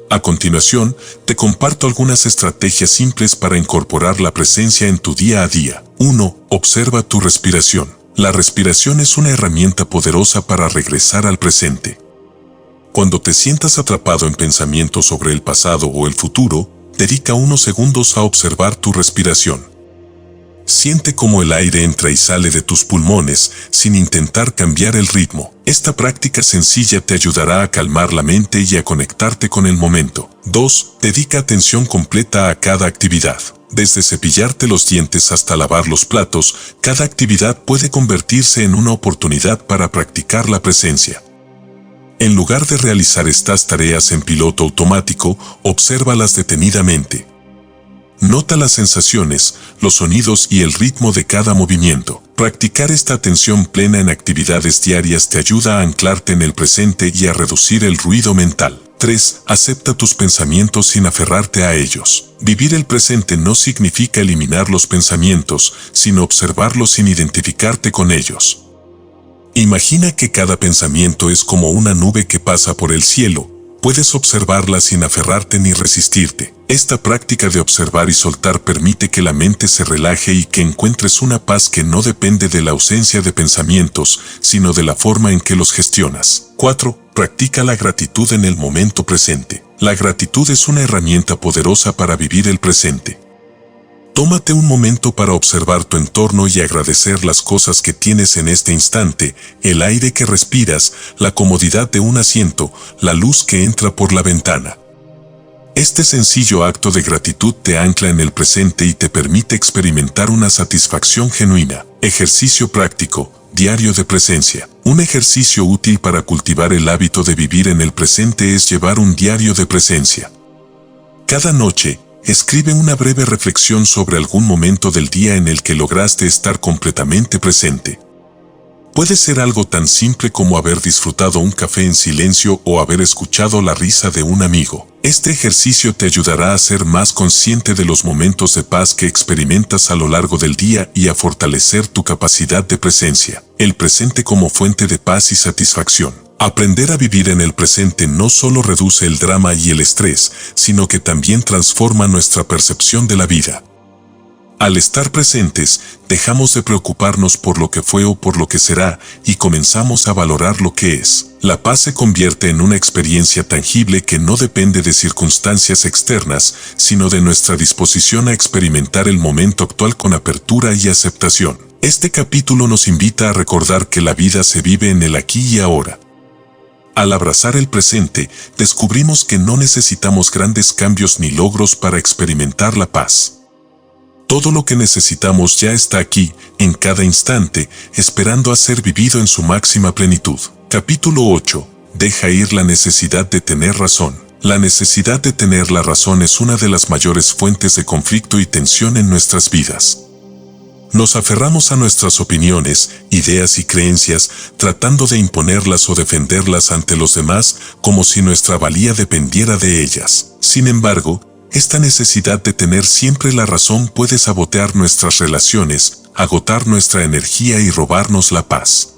Speaker 1: A continuación, te comparto algunas estrategias simples para incorporar la presencia en tu día a día. 1. Observa tu respiración. La respiración es una herramienta poderosa para regresar al presente. Cuando te sientas atrapado en pensamientos sobre el pasado o el futuro, dedica unos segundos a observar tu respiración. Siente cómo el aire entra y sale de tus pulmones sin intentar cambiar el ritmo. Esta práctica sencilla te ayudará a calmar la mente y a conectarte con el momento. 2. Dedica atención completa a cada actividad. Desde cepillarte los dientes hasta lavar los platos, cada actividad puede convertirse en una oportunidad para practicar la presencia. En lugar de realizar estas tareas en piloto automático, obsérvalas detenidamente. Nota las sensaciones, los sonidos y el ritmo de cada movimiento. Practicar esta atención plena en actividades diarias te ayuda a anclarte en el presente y a reducir el ruido mental. 3. Acepta tus pensamientos sin aferrarte a ellos. Vivir el presente no significa eliminar los pensamientos, sino observarlos sin identificarte con ellos. Imagina que cada pensamiento es como una nube que pasa por el cielo. Puedes observarla sin aferrarte ni resistirte. Esta práctica de observar y soltar permite que la mente se relaje y que encuentres una paz que no depende de la ausencia de pensamientos, sino de la forma en que los gestionas. 4. Practica la gratitud en el momento presente. La gratitud es una herramienta poderosa para vivir el presente. Tómate un momento para observar tu entorno y agradecer las cosas que tienes en este instante, el aire que respiras, la comodidad de un asiento, la luz que entra por la ventana. Este sencillo acto de gratitud te ancla en el presente y te permite experimentar una satisfacción genuina. Ejercicio práctico, diario de presencia. Un ejercicio útil para cultivar el hábito de vivir en el presente es llevar un diario de presencia. Cada noche, escribe una breve reflexión sobre algún momento del día en el que lograste estar completamente presente. Puede ser algo tan simple como haber disfrutado un café en silencio o haber escuchado la risa de un amigo. Este ejercicio te ayudará a ser más consciente de los momentos de paz que experimentas a lo largo del día y a fortalecer tu capacidad de presencia. El presente como fuente de paz y satisfacción. Aprender a vivir en el presente no solo reduce el drama y el estrés, sino que también transforma nuestra percepción de la vida. Al estar presentes, dejamos de preocuparnos por lo que fue o por lo que será, y comenzamos a valorar lo que es. La paz se convierte en una experiencia tangible que no depende de circunstancias externas, sino de nuestra disposición a experimentar el momento actual con apertura y aceptación. Este capítulo nos invita a recordar que la vida se vive en el aquí y ahora. Al abrazar el presente, descubrimos que no necesitamos grandes cambios ni logros para experimentar la paz. Todo lo que necesitamos ya está aquí, en cada instante, esperando a ser vivido en su máxima plenitud. Capítulo 8. Deja ir la necesidad de tener razón. La necesidad de tener la razón es una de las mayores fuentes de conflicto y tensión en nuestras vidas. Nos aferramos a nuestras opiniones, ideas y creencias, tratando de imponerlas o defenderlas ante los demás como si nuestra valía dependiera de ellas. Sin embargo, esta necesidad de tener siempre la razón puede sabotear nuestras relaciones, agotar nuestra energía y robarnos la paz.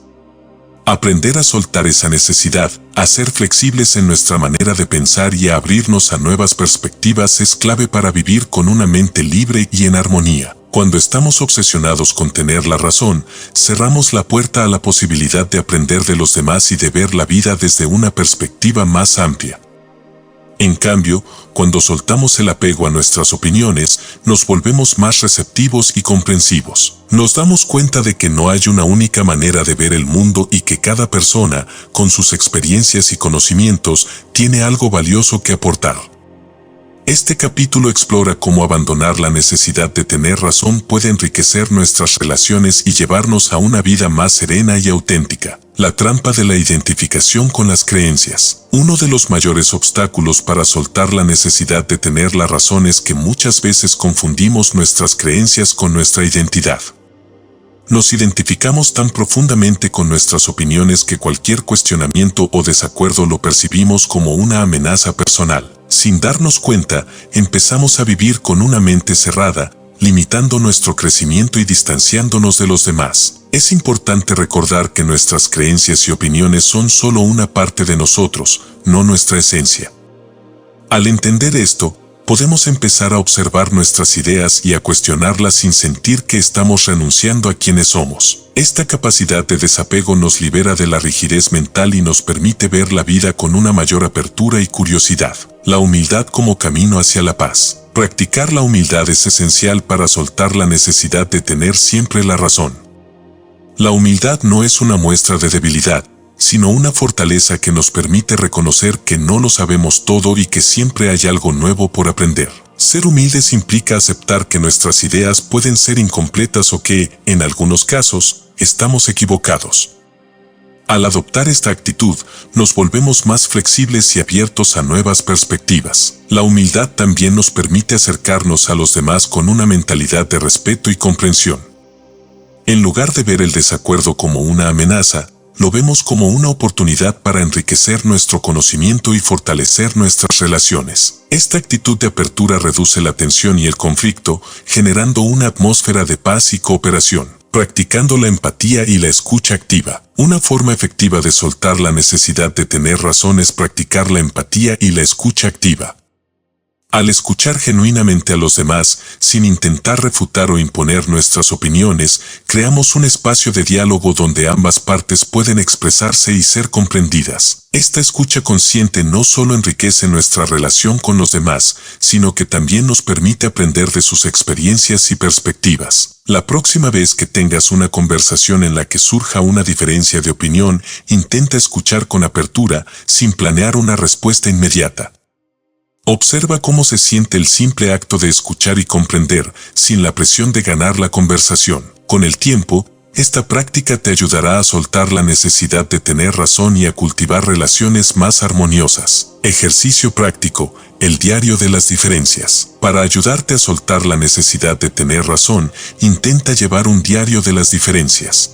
Speaker 1: Aprender a soltar esa necesidad, a ser flexibles en nuestra manera de pensar y a abrirnos a nuevas perspectivas es clave para vivir con una mente libre y en armonía. Cuando estamos obsesionados con tener la razón, cerramos la puerta a la posibilidad de aprender de los demás y de ver la vida desde una perspectiva más amplia. En cambio, cuando soltamos el apego a nuestras opiniones, nos volvemos más receptivos y comprensivos. Nos damos cuenta de que no hay una única manera de ver el mundo y que cada persona, con sus experiencias y conocimientos, tiene algo valioso que aportar. Este capítulo explora cómo abandonar la necesidad de tener razón puede enriquecer nuestras relaciones y llevarnos a una vida más serena y auténtica. La trampa de la identificación con las creencias. Uno de los mayores obstáculos para soltar la necesidad de tener la razón es que muchas veces confundimos nuestras creencias con nuestra identidad. Nos identificamos tan profundamente con nuestras opiniones que cualquier cuestionamiento o desacuerdo lo percibimos como una amenaza personal. Sin darnos cuenta, empezamos a vivir con una mente cerrada, limitando nuestro crecimiento y distanciándonos de los demás. Es importante recordar que nuestras creencias y opiniones son solo una parte de nosotros, no nuestra esencia. Al entender esto, podemos empezar a observar nuestras ideas y a cuestionarlas sin sentir que estamos renunciando a quienes somos. Esta capacidad de desapego nos libera de la rigidez mental y nos permite ver la vida con una mayor apertura y curiosidad. La humildad como camino hacia la paz. Practicar la humildad es esencial para soltar la necesidad de tener siempre la razón. La humildad no es una muestra de debilidad, sino una fortaleza que nos permite reconocer que no lo sabemos todo y que siempre hay algo nuevo por aprender. Ser humildes implica aceptar que nuestras ideas pueden ser incompletas o que, en algunos casos, estamos equivocados. Al adoptar esta actitud, nos volvemos más flexibles y abiertos a nuevas perspectivas. La humildad también nos permite acercarnos a los demás con una mentalidad de respeto y comprensión. En lugar de ver el desacuerdo como una amenaza, lo vemos como una oportunidad para enriquecer nuestro conocimiento y fortalecer nuestras relaciones. Esta actitud de apertura reduce la tensión y el conflicto, generando una atmósfera de paz y cooperación. Practicando la empatía y la escucha activa. Una forma efectiva de soltar la necesidad de tener razón es practicar la empatía y la escucha activa. Al escuchar genuinamente a los demás, sin intentar refutar o imponer nuestras opiniones, creamos un espacio de diálogo donde ambas partes pueden expresarse y ser comprendidas. Esta escucha consciente no solo enriquece nuestra relación con los demás, sino que también nos permite aprender de sus experiencias y perspectivas. La próxima vez que tengas una conversación en la que surja una diferencia de opinión, intenta escuchar con apertura, sin planear una respuesta inmediata. Observa cómo se siente el simple acto de escuchar y comprender, sin la presión de ganar la conversación. Con el tiempo, esta práctica te ayudará a soltar la necesidad de tener razón y a cultivar relaciones más armoniosas. Ejercicio práctico, el diario de las diferencias. Para ayudarte a soltar la necesidad de tener razón, intenta llevar un diario de las diferencias.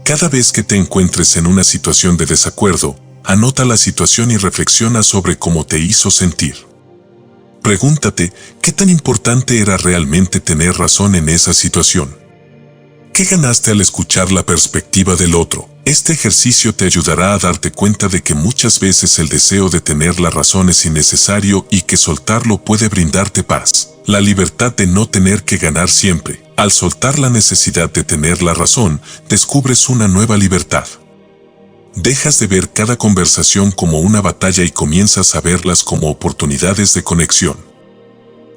Speaker 1: Cada vez que te encuentres en una situación de desacuerdo, anota la situación y reflexiona sobre cómo te hizo sentir. Pregúntate, ¿qué tan importante era realmente tener razón en esa situación? ¿Qué ganaste al escuchar la perspectiva del otro? Este ejercicio te ayudará a darte cuenta de que muchas veces el deseo de tener la razón es innecesario y que soltarlo puede brindarte paz. La libertad de no tener que ganar siempre. Al soltar la necesidad de tener la razón, descubres una nueva libertad. Dejas de ver cada conversación como una batalla y comienzas a verlas como oportunidades de conexión.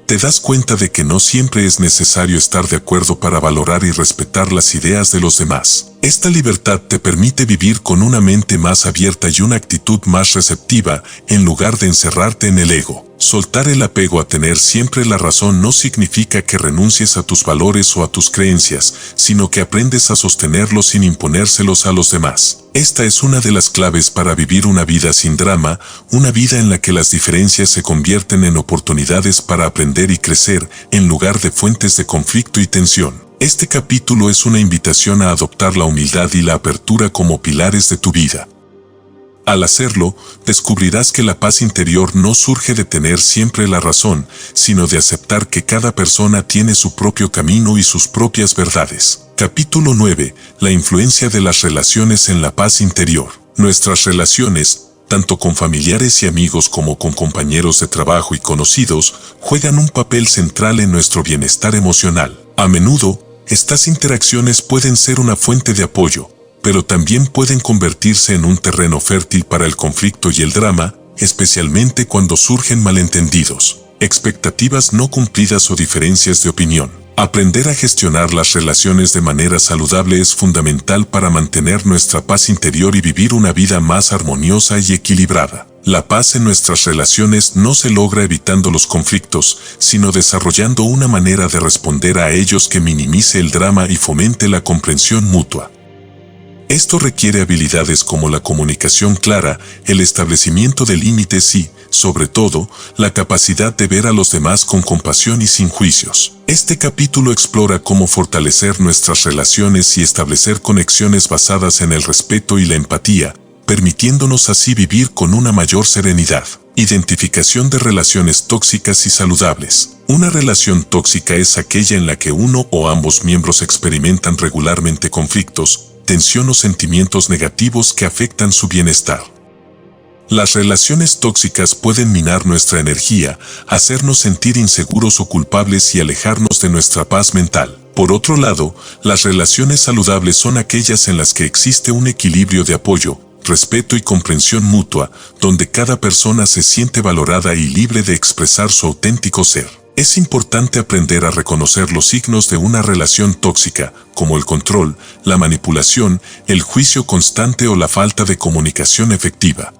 Speaker 1: Te das cuenta de que no siempre es necesario estar de acuerdo para valorar y respetar las ideas de los demás. Esta libertad te permite vivir con una mente más abierta y una actitud más receptiva, en lugar de encerrarte en el ego. Soltar el apego a tener siempre la razón no significa que renuncies a tus valores o a tus creencias, sino que aprendes a sostenerlos sin imponérselos a los demás. Esta es una de las claves para vivir una vida sin drama, una vida en la que las diferencias se convierten en oportunidades para aprender y crecer, en lugar de fuentes de conflicto y tensión. Este capítulo es una invitación a adoptar la humildad y la apertura como pilares de tu vida. Al hacerlo, descubrirás que la paz interior no surge de tener siempre la razón, sino de aceptar que cada persona tiene su propio camino y sus propias verdades. Capítulo 9. La influencia de las relaciones en la paz interior. Nuestras relaciones, tanto con familiares y amigos como con compañeros de trabajo y conocidos, juegan un papel central en nuestro bienestar emocional. A menudo, estas interacciones pueden ser una fuente de apoyo, pero también pueden convertirse en un terreno fértil para el conflicto y el drama, especialmente cuando surgen malentendidos, expectativas no cumplidas o diferencias de opinión. Aprender a gestionar las relaciones de manera saludable es fundamental para mantener nuestra paz interior y vivir una vida más armoniosa y equilibrada. La paz en nuestras relaciones no se logra evitando los conflictos, sino desarrollando una manera de responder a ellos que minimice el drama y fomente la comprensión mutua. Esto requiere habilidades como la comunicación clara, el establecimiento de límites y, sobre todo, la capacidad de ver a los demás con compasión y sin juicios. Este capítulo explora cómo fortalecer nuestras relaciones y establecer conexiones basadas en el respeto y la empatía, permitiéndonos así vivir con una mayor serenidad. Identificación de relaciones tóxicas y saludables. Una relación tóxica es aquella en la que uno o ambos miembros experimentan regularmente conflictos, tensión o sentimientos negativos que afectan su bienestar. Las relaciones tóxicas pueden minar nuestra energía, hacernos sentir inseguros o culpables y alejarnos de nuestra paz mental. Por otro lado, las relaciones saludables son aquellas en las que existe un equilibrio de apoyo, respeto y comprensión mutua, donde cada persona se siente valorada y libre de expresar su auténtico ser. Es importante aprender a reconocer los signos de una relación tóxica, como el control, la manipulación, el juicio constante o la falta de comunicación efectiva.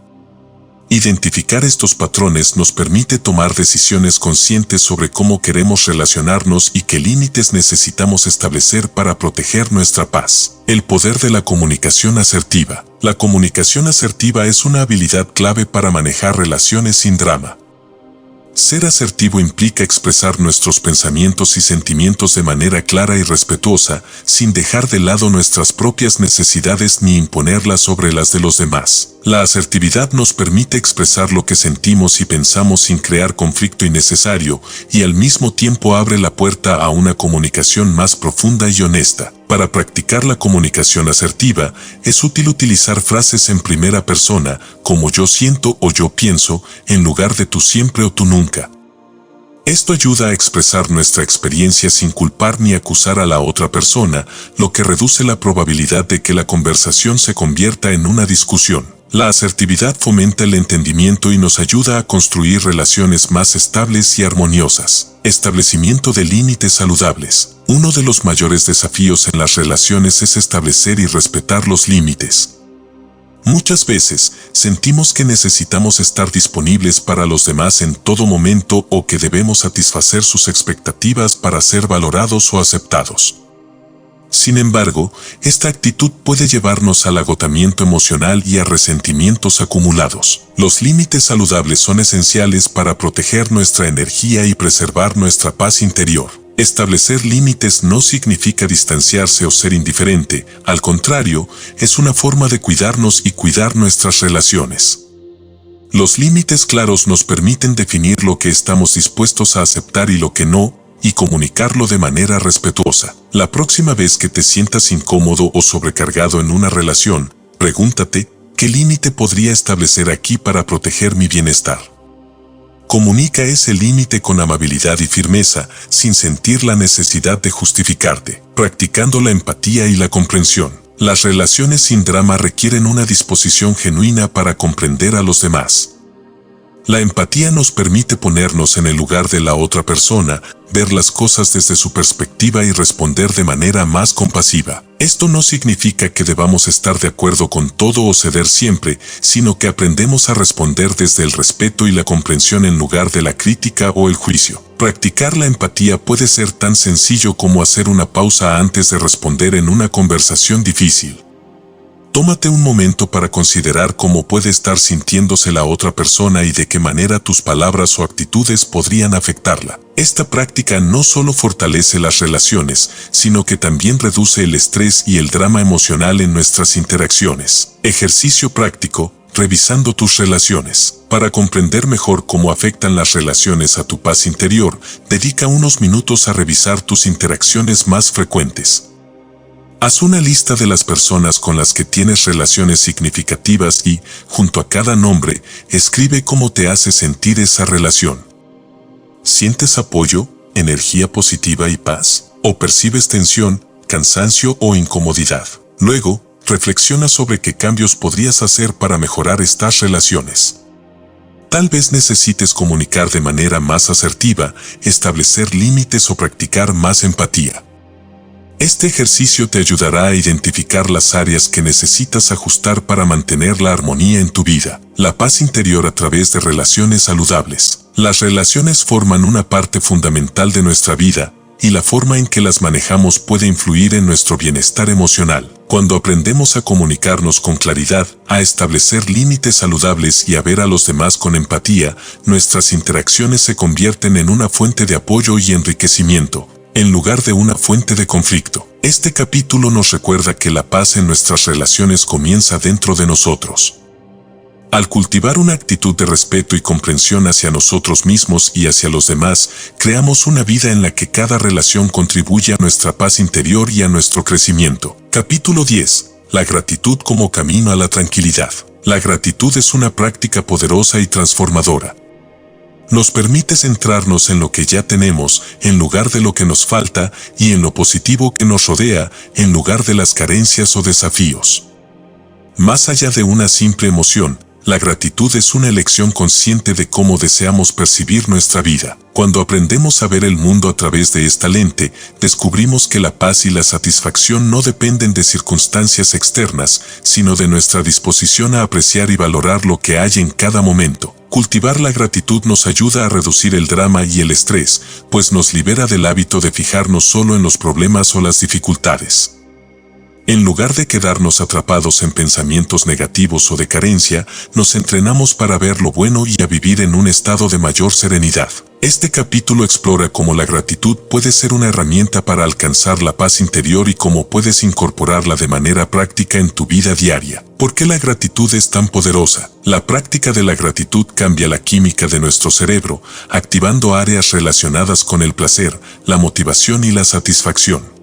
Speaker 1: Identificar estos patrones nos permite tomar decisiones conscientes sobre cómo queremos relacionarnos y qué límites necesitamos establecer para proteger nuestra paz. El poder de la comunicación asertiva. La comunicación asertiva es una habilidad clave para manejar relaciones sin drama. Ser asertivo implica expresar nuestros pensamientos y sentimientos de manera clara y respetuosa, sin dejar de lado nuestras propias necesidades ni imponerlas sobre las de los demás. La asertividad nos permite expresar lo que sentimos y pensamos sin crear conflicto innecesario, y al mismo tiempo abre la puerta a una comunicación más profunda y honesta. Para practicar la comunicación asertiva, es útil utilizar frases en primera persona, como yo siento o yo pienso, en lugar de tú siempre o tú nunca. Esto ayuda a expresar nuestra experiencia sin culpar ni acusar a la otra persona, lo que reduce la probabilidad de que la conversación se convierta en una discusión. La asertividad fomenta el entendimiento y nos ayuda a construir relaciones más estables y armoniosas. Establecimiento de límites saludables. Uno de los mayores desafíos en las relaciones es establecer y respetar los límites. Muchas veces, sentimos que necesitamos estar disponibles para los demás en todo momento o que debemos satisfacer sus expectativas para ser valorados o aceptados. Sin embargo, esta actitud puede llevarnos al agotamiento emocional y a resentimientos acumulados. Los límites saludables son esenciales para proteger nuestra energía y preservar nuestra paz interior. Establecer límites no significa distanciarse o ser indiferente, al contrario, es una forma de cuidarnos y cuidar nuestras relaciones. Los límites claros nos permiten definir lo que estamos dispuestos a aceptar y lo que no, y comunicarlo de manera respetuosa. La próxima vez que te sientas incómodo o sobrecargado en una relación, pregúntate, ¿qué límite podría establecer aquí para proteger mi bienestar? Comunica ese límite con amabilidad y firmeza, sin sentir la necesidad de justificarte, practicando la empatía y la comprensión. Las relaciones sin drama requieren una disposición genuina para comprender a los demás. La empatía nos permite ponernos en el lugar de la otra persona, ver las cosas desde su perspectiva y responder de manera más compasiva. Esto no significa que debamos estar de acuerdo con todo o ceder siempre, sino que aprendemos a responder desde el respeto y la comprensión en lugar de la crítica o el juicio. Practicar la empatía puede ser tan sencillo como hacer una pausa antes de responder en una conversación difícil. Tómate un momento para considerar cómo puede estar sintiéndose la otra persona y de qué manera tus palabras o actitudes podrían afectarla. Esta práctica no solo fortalece las relaciones, sino que también reduce el estrés y el drama emocional en nuestras interacciones. Ejercicio práctico, revisando tus relaciones. Para comprender mejor cómo afectan las relaciones a tu paz interior, dedica unos minutos a revisar tus interacciones más frecuentes. Haz una lista de las personas con las que tienes relaciones significativas y, junto a cada nombre, escribe cómo te hace sentir esa relación. ¿Sientes apoyo, energía positiva y paz? o percibes tensión, cansancio o incomodidad. Luego, reflexiona sobre qué cambios podrías hacer para mejorar estas relaciones. Tal vez necesites comunicar de manera más asertiva, establecer límites o practicar más empatía. Este ejercicio te ayudará a identificar las áreas que necesitas ajustar para mantener la armonía en tu vida, la paz interior a través de relaciones saludables. Las relaciones forman una parte fundamental de nuestra vida, y la forma en que las manejamos puede influir en nuestro bienestar emocional. Cuando aprendemos a comunicarnos con claridad, a establecer límites saludables y a ver a los demás con empatía, nuestras interacciones se convierten en una fuente de apoyo y enriquecimiento, en lugar de una fuente de conflicto. Este capítulo nos recuerda que la paz en nuestras relaciones comienza dentro de nosotros. Al cultivar una actitud de respeto y comprensión hacia nosotros mismos y hacia los demás, creamos una vida en la que cada relación contribuye a nuestra paz interior y a nuestro crecimiento. Capítulo 10. La gratitud como camino a la tranquilidad. La gratitud es una práctica poderosa y transformadora. Nos permite centrarnos en lo que ya tenemos, en lugar de lo que nos falta, y en lo positivo que nos rodea, en lugar de las carencias o desafíos. Más allá de una simple emoción, la gratitud es una elección consciente de cómo deseamos percibir nuestra vida. Cuando aprendemos a ver el mundo a través de esta lente, descubrimos que la paz y la satisfacción no dependen de circunstancias externas, sino de nuestra disposición a apreciar y valorar lo que hay en cada momento. Cultivar la gratitud nos ayuda a reducir el drama y el estrés, pues nos libera del hábito de fijarnos solo en los problemas o las dificultades. En lugar de quedarnos atrapados en pensamientos negativos o de carencia, nos entrenamos para ver lo bueno y a vivir en un estado de mayor serenidad. Este capítulo explora cómo la gratitud puede ser una herramienta para alcanzar la paz interior y cómo puedes incorporarla de manera práctica en tu vida diaria. ¿Por qué la gratitud es tan poderosa? La práctica de la gratitud cambia la química de nuestro cerebro, activando áreas relacionadas con el placer, la motivación y la satisfacción.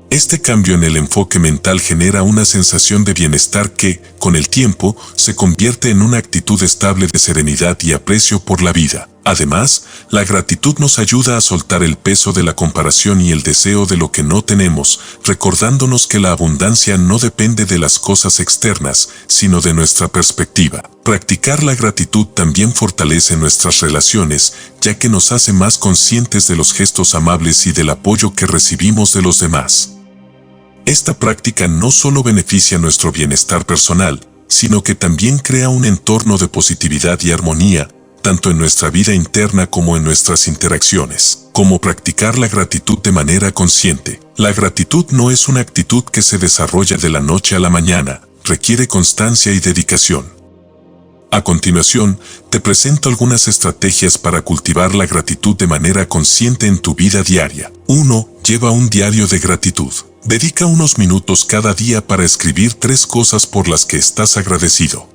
Speaker 1: Este cambio en el enfoque mental genera una sensación de bienestar que, con el tiempo, se convierte en una actitud estable de serenidad y aprecio por la vida. Además, la gratitud nos ayuda a soltar el peso de la comparación y el deseo de lo que no tenemos, recordándonos que la abundancia no depende de las cosas externas, sino de nuestra perspectiva. Practicar la gratitud también fortalece nuestras relaciones, ya que nos hace más conscientes de los gestos amables y del apoyo que recibimos de los demás. Esta práctica no solo beneficia nuestro bienestar personal, sino que también crea un entorno de positividad y armonía, tanto en nuestra vida interna como en nuestras interacciones. Como practicar la gratitud de manera consciente. La gratitud no es una actitud que se desarrolla de la noche a la mañana, requiere constancia y dedicación. A continuación, te presento algunas estrategias para cultivar la gratitud de manera consciente en tu vida diaria. 1. Lleva un diario de gratitud. Dedica unos minutos cada día para escribir 3 cosas por las que estás agradecido.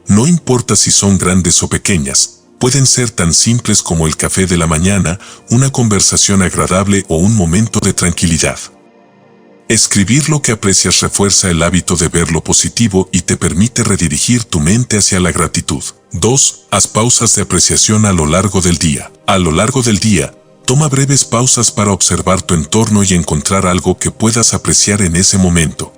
Speaker 1: No importa si son grandes o pequeñas, pueden ser tan simples como el café de la mañana, una conversación agradable o un momento de tranquilidad. Escribir lo que aprecias refuerza el hábito de ver lo positivo y te permite redirigir tu mente hacia la gratitud. 2. Haz pausas de apreciación a lo largo del día. A lo largo del día, toma breves pausas para observar tu entorno y encontrar algo que puedas apreciar en ese momento.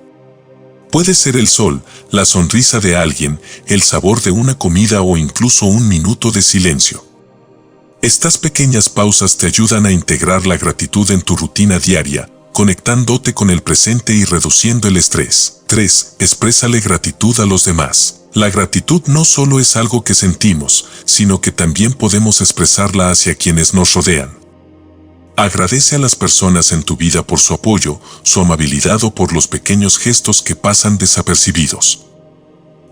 Speaker 1: Puede ser el sol, la sonrisa de alguien, el sabor de una comida o incluso un minuto de silencio. Estas pequeñas pausas te ayudan a integrar la gratitud en tu rutina diaria, conectándote con el presente y reduciendo el estrés. 3. Exprésale gratitud a los demás. La gratitud no solo es algo que sentimos, sino que también podemos expresarla hacia quienes nos rodean. Agradece a las personas en tu vida por su apoyo, su amabilidad o por los pequeños gestos que pasan desapercibidos.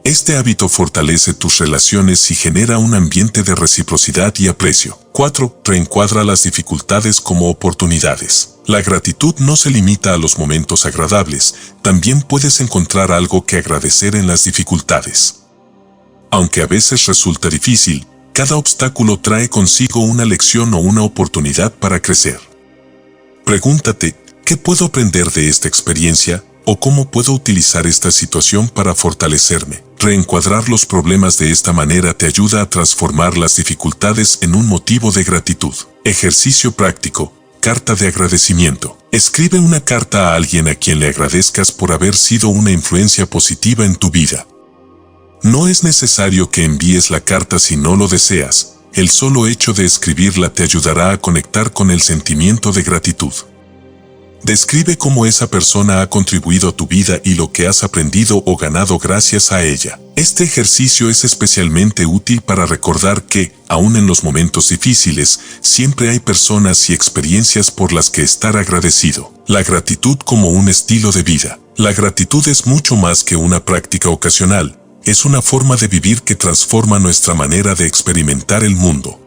Speaker 1: Este hábito fortalece tus relaciones y genera un ambiente de reciprocidad y aprecio. 4. Reencuadra las dificultades como oportunidades. La gratitud no se limita a los momentos agradables, también puedes encontrar algo que agradecer en las dificultades. Aunque a veces resulta difícil, cada obstáculo trae consigo una lección o una oportunidad para crecer. Pregúntate, ¿qué puedo aprender de esta experiencia? ¿O cómo puedo utilizar esta situación para fortalecerme? Reencuadrar los problemas de esta manera te ayuda a transformar las dificultades en un motivo de gratitud. Ejercicio práctico. carta de agradecimiento. Escribe una carta a alguien a quien le agradezcas por haber sido una influencia positiva en tu vida. No es necesario que envíes la carta si no lo deseas. El solo hecho de escribirla te ayudará a conectar con el sentimiento de gratitud. Describe cómo esa persona ha contribuido a tu vida y lo que has aprendido o ganado gracias a ella. Este ejercicio es especialmente útil para recordar que, aun en los momentos difíciles, siempre hay personas y experiencias por las que estar agradecido. La gratitud como un estilo de vida. La gratitud es mucho más que una práctica ocasional. Es una forma de vivir que transforma nuestra manera de experimentar el mundo.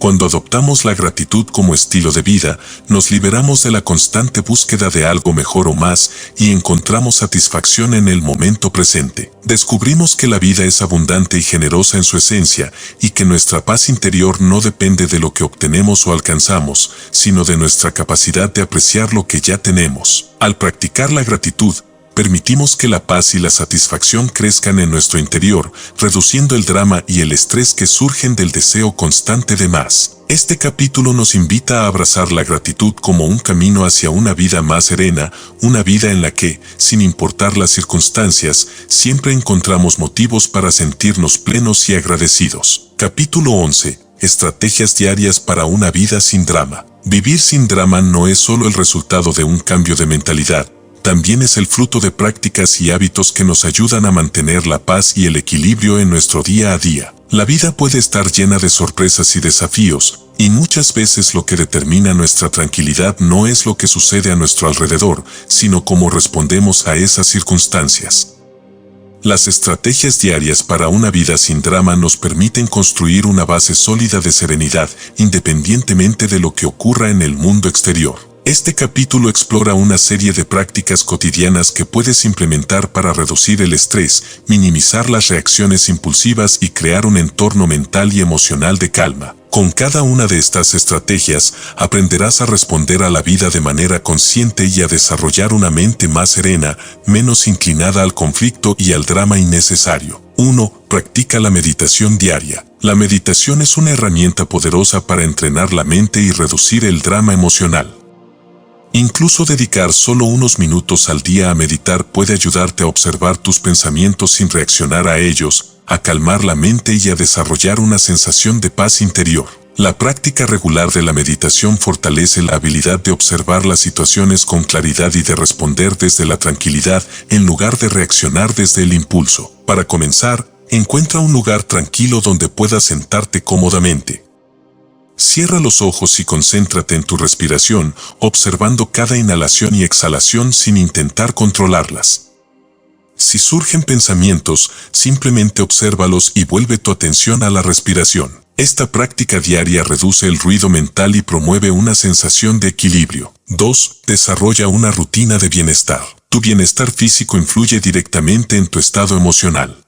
Speaker 1: Cuando adoptamos la gratitud como estilo de vida, nos liberamos de la constante búsqueda de algo mejor o más y encontramos satisfacción en el momento presente. Descubrimos que la vida es abundante y generosa en su esencia y que nuestra paz interior no depende de lo que obtenemos o alcanzamos, sino de nuestra capacidad de apreciar lo que ya tenemos. Al practicar la gratitud, permitimos que la paz y la satisfacción crezcan en nuestro interior, reduciendo el drama y el estrés que surgen del deseo constante de más. Este capítulo nos invita a abrazar la gratitud como un camino hacia una vida más serena, una vida en la que, sin importar las circunstancias, siempre encontramos motivos para sentirnos plenos y agradecidos. Capítulo 11. Estrategias diarias para una vida sin drama. Vivir sin drama no es solo el resultado de un cambio de mentalidad, también es el fruto de prácticas y hábitos que nos ayudan a mantener la paz y el equilibrio en nuestro día a día. La vida puede estar llena de sorpresas y desafíos, y muchas veces lo que determina nuestra tranquilidad no es lo que sucede a nuestro alrededor, sino cómo respondemos a esas circunstancias. Las estrategias diarias para una vida sin drama nos permiten construir una base sólida de serenidad, independientemente de lo que ocurra en el mundo exterior. Este capítulo explora una serie de prácticas cotidianas que puedes implementar para reducir el estrés, minimizar las reacciones impulsivas y crear un entorno mental y emocional de calma. Con cada una de estas estrategias, aprenderás a responder a la vida de manera consciente y a desarrollar una mente más serena, menos inclinada al conflicto y al drama innecesario. 1. Practica la meditación diaria. La meditación es una herramienta poderosa para entrenar la mente y reducir el drama emocional. Incluso dedicar solo unos minutos al día a meditar puede ayudarte a observar tus pensamientos sin reaccionar a ellos, a calmar la mente y a desarrollar una sensación de paz interior. La práctica regular de la meditación fortalece la habilidad de observar las situaciones con claridad y de responder desde la tranquilidad en lugar de reaccionar desde el impulso. Para comenzar, encuentra un lugar tranquilo donde puedas sentarte cómodamente. Cierra los ojos y concéntrate en tu respiración, observando cada inhalación y exhalación sin intentar controlarlas. Si surgen pensamientos, simplemente obsérvalos y vuelve tu atención a la respiración. Esta práctica diaria reduce el ruido mental y promueve una sensación de equilibrio. 2. Desarrolla una rutina de bienestar. Tu bienestar físico influye directamente en tu estado emocional.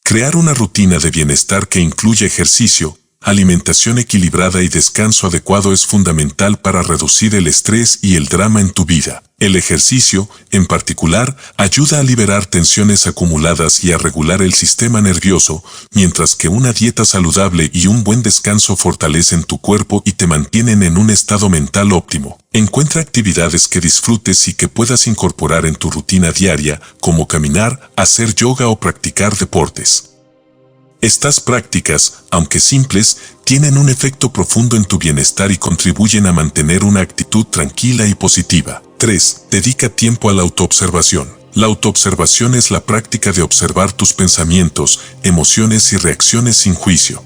Speaker 1: Crear una rutina de bienestar que incluye ejercicio, alimentación equilibrada y descanso adecuado es fundamental para reducir el estrés y el drama en tu vida. El ejercicio, en particular, ayuda a liberar tensiones acumuladas y a regular el sistema nervioso, mientras que una dieta saludable y un buen descanso fortalecen tu cuerpo y te mantienen en un estado mental óptimo. Encuentra actividades que disfrutes y que puedas incorporar en tu rutina diaria, como caminar, hacer yoga o practicar deportes. Estas prácticas, aunque simples, tienen un efecto profundo en tu bienestar y contribuyen a mantener una actitud tranquila y positiva. 3. Dedica tiempo a la autoobservación. La autoobservación es la práctica de observar tus pensamientos, emociones y reacciones sin juicio.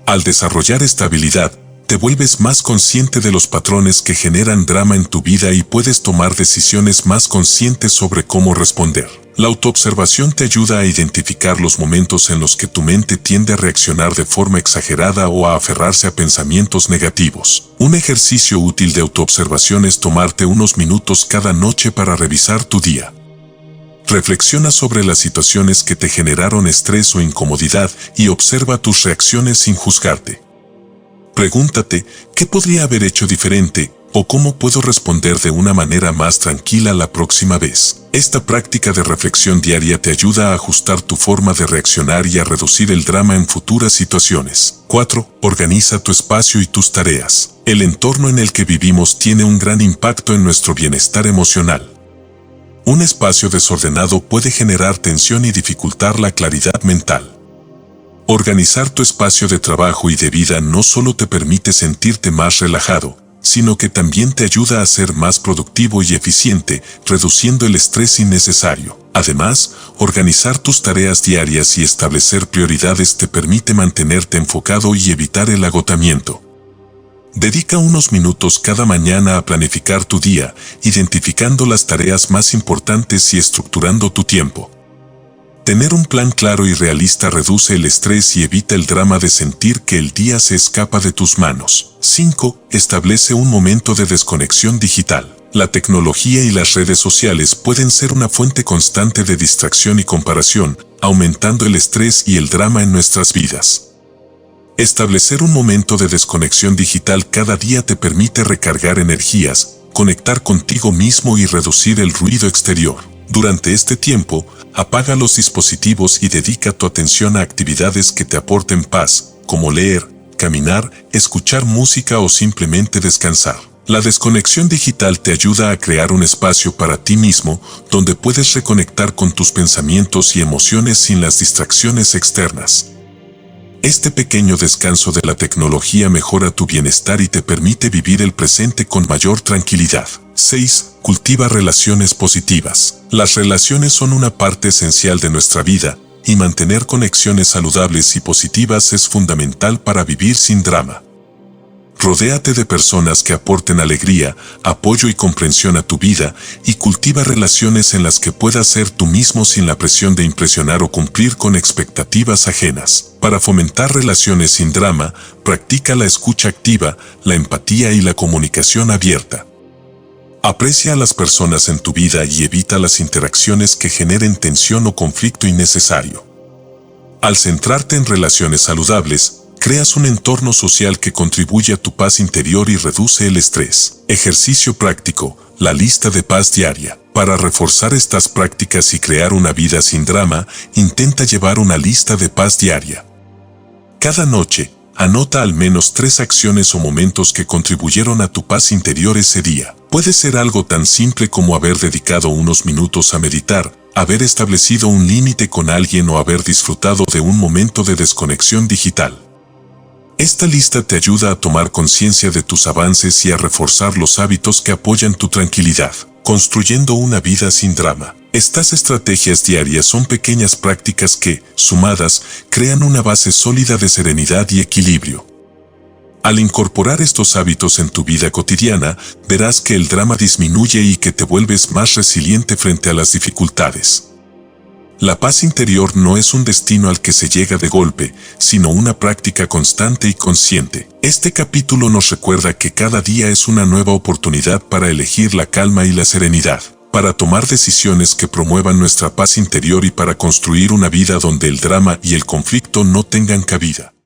Speaker 1: Al desarrollar esta habilidad, te vuelves más consciente de los patrones que generan drama en tu vida y puedes tomar decisiones más conscientes sobre cómo responder. La autoobservación te ayuda a identificar los momentos en los que tu mente tiende a reaccionar de forma exagerada o a aferrarse a pensamientos negativos. Un ejercicio útil de autoobservación es tomarte unos minutos cada noche para revisar tu día. Reflexiona sobre las situaciones que te generaron estrés o incomodidad y observa tus reacciones sin juzgarte. Pregúntate, ¿qué podría haber hecho diferente? ¿O cómo puedo responder de una manera más tranquila la próxima vez? Esta práctica de reflexión diaria te ayuda a ajustar tu forma de reaccionar y a reducir el drama en futuras situaciones. 4. Organiza tu espacio y tus tareas. El entorno en el que vivimos tiene un gran impacto en nuestro bienestar emocional. Un espacio desordenado puede generar tensión y dificultar la claridad mental. Organizar tu espacio de trabajo y de vida no solo te permite sentirte más relajado, sino que también te ayuda a ser más productivo y eficiente, reduciendo el estrés innecesario. Además, organizar tus tareas diarias y establecer prioridades te permite mantenerte enfocado y evitar el agotamiento. Dedica unos minutos cada mañana a planificar tu día, identificando las tareas más importantes y estructurando tu tiempo. Tener un plan claro y realista reduce el estrés y evita el drama de sentir que el día se escapa de tus manos. 5. Establece un momento de desconexión digital. La tecnología y las redes sociales pueden ser una fuente constante de distracción y comparación, aumentando el estrés y el drama en nuestras vidas. Establecer un momento de desconexión digital cada día te permite recargar energías, conectar contigo mismo y reducir el ruido exterior. Durante este tiempo, apaga los dispositivos y dedica tu atención a actividades que te aporten paz, como leer, caminar, escuchar música o simplemente descansar. La desconexión digital te ayuda a crear un espacio para ti mismo donde puedes reconectar con tus pensamientos y emociones sin las distracciones externas. Este pequeño descanso de la tecnología mejora tu bienestar y te permite vivir el presente con mayor tranquilidad. 6. Cultiva relaciones positivas. Las relaciones son una parte esencial de nuestra vida, y mantener conexiones saludables y positivas es fundamental para vivir sin drama. Rodéate de personas que aporten alegría, apoyo y comprensión a tu vida, y cultiva relaciones en las que puedas ser tú mismo sin la presión de impresionar o cumplir con expectativas ajenas. Para fomentar relaciones sin drama, practica la escucha activa, la empatía y la comunicación abierta. Aprecia a las personas en tu vida y evita las interacciones que generen tensión o conflicto innecesario. Al centrarte en relaciones saludables, creas un entorno social que contribuye a tu paz interior y reduce el estrés. Ejercicio práctico, la lista de paz diaria. Para reforzar estas prácticas y crear una vida sin drama, intenta llevar una lista de paz diaria. Cada noche, anota al menos 3 acciones o momentos que contribuyeron a tu paz interior ese día. Puede ser algo tan simple como haber dedicado unos minutos a meditar, haber establecido un límite con alguien o haber disfrutado de un momento de desconexión digital. Esta lista te ayuda a tomar conciencia de tus avances y a reforzar los hábitos que apoyan tu tranquilidad, construyendo una vida sin drama. Estas estrategias diarias son pequeñas prácticas que, sumadas, crean una base sólida de serenidad y equilibrio. Al incorporar estos hábitos en tu vida cotidiana, verás que el drama disminuye y que te vuelves más resiliente frente a las dificultades. La paz interior no es un destino al que se llega de golpe, sino una práctica constante y consciente. Este capítulo nos recuerda que cada día es una nueva oportunidad para elegir la calma y la serenidad, para tomar decisiones que promuevan nuestra paz interior y para construir una vida donde el drama y el conflicto no tengan cabida.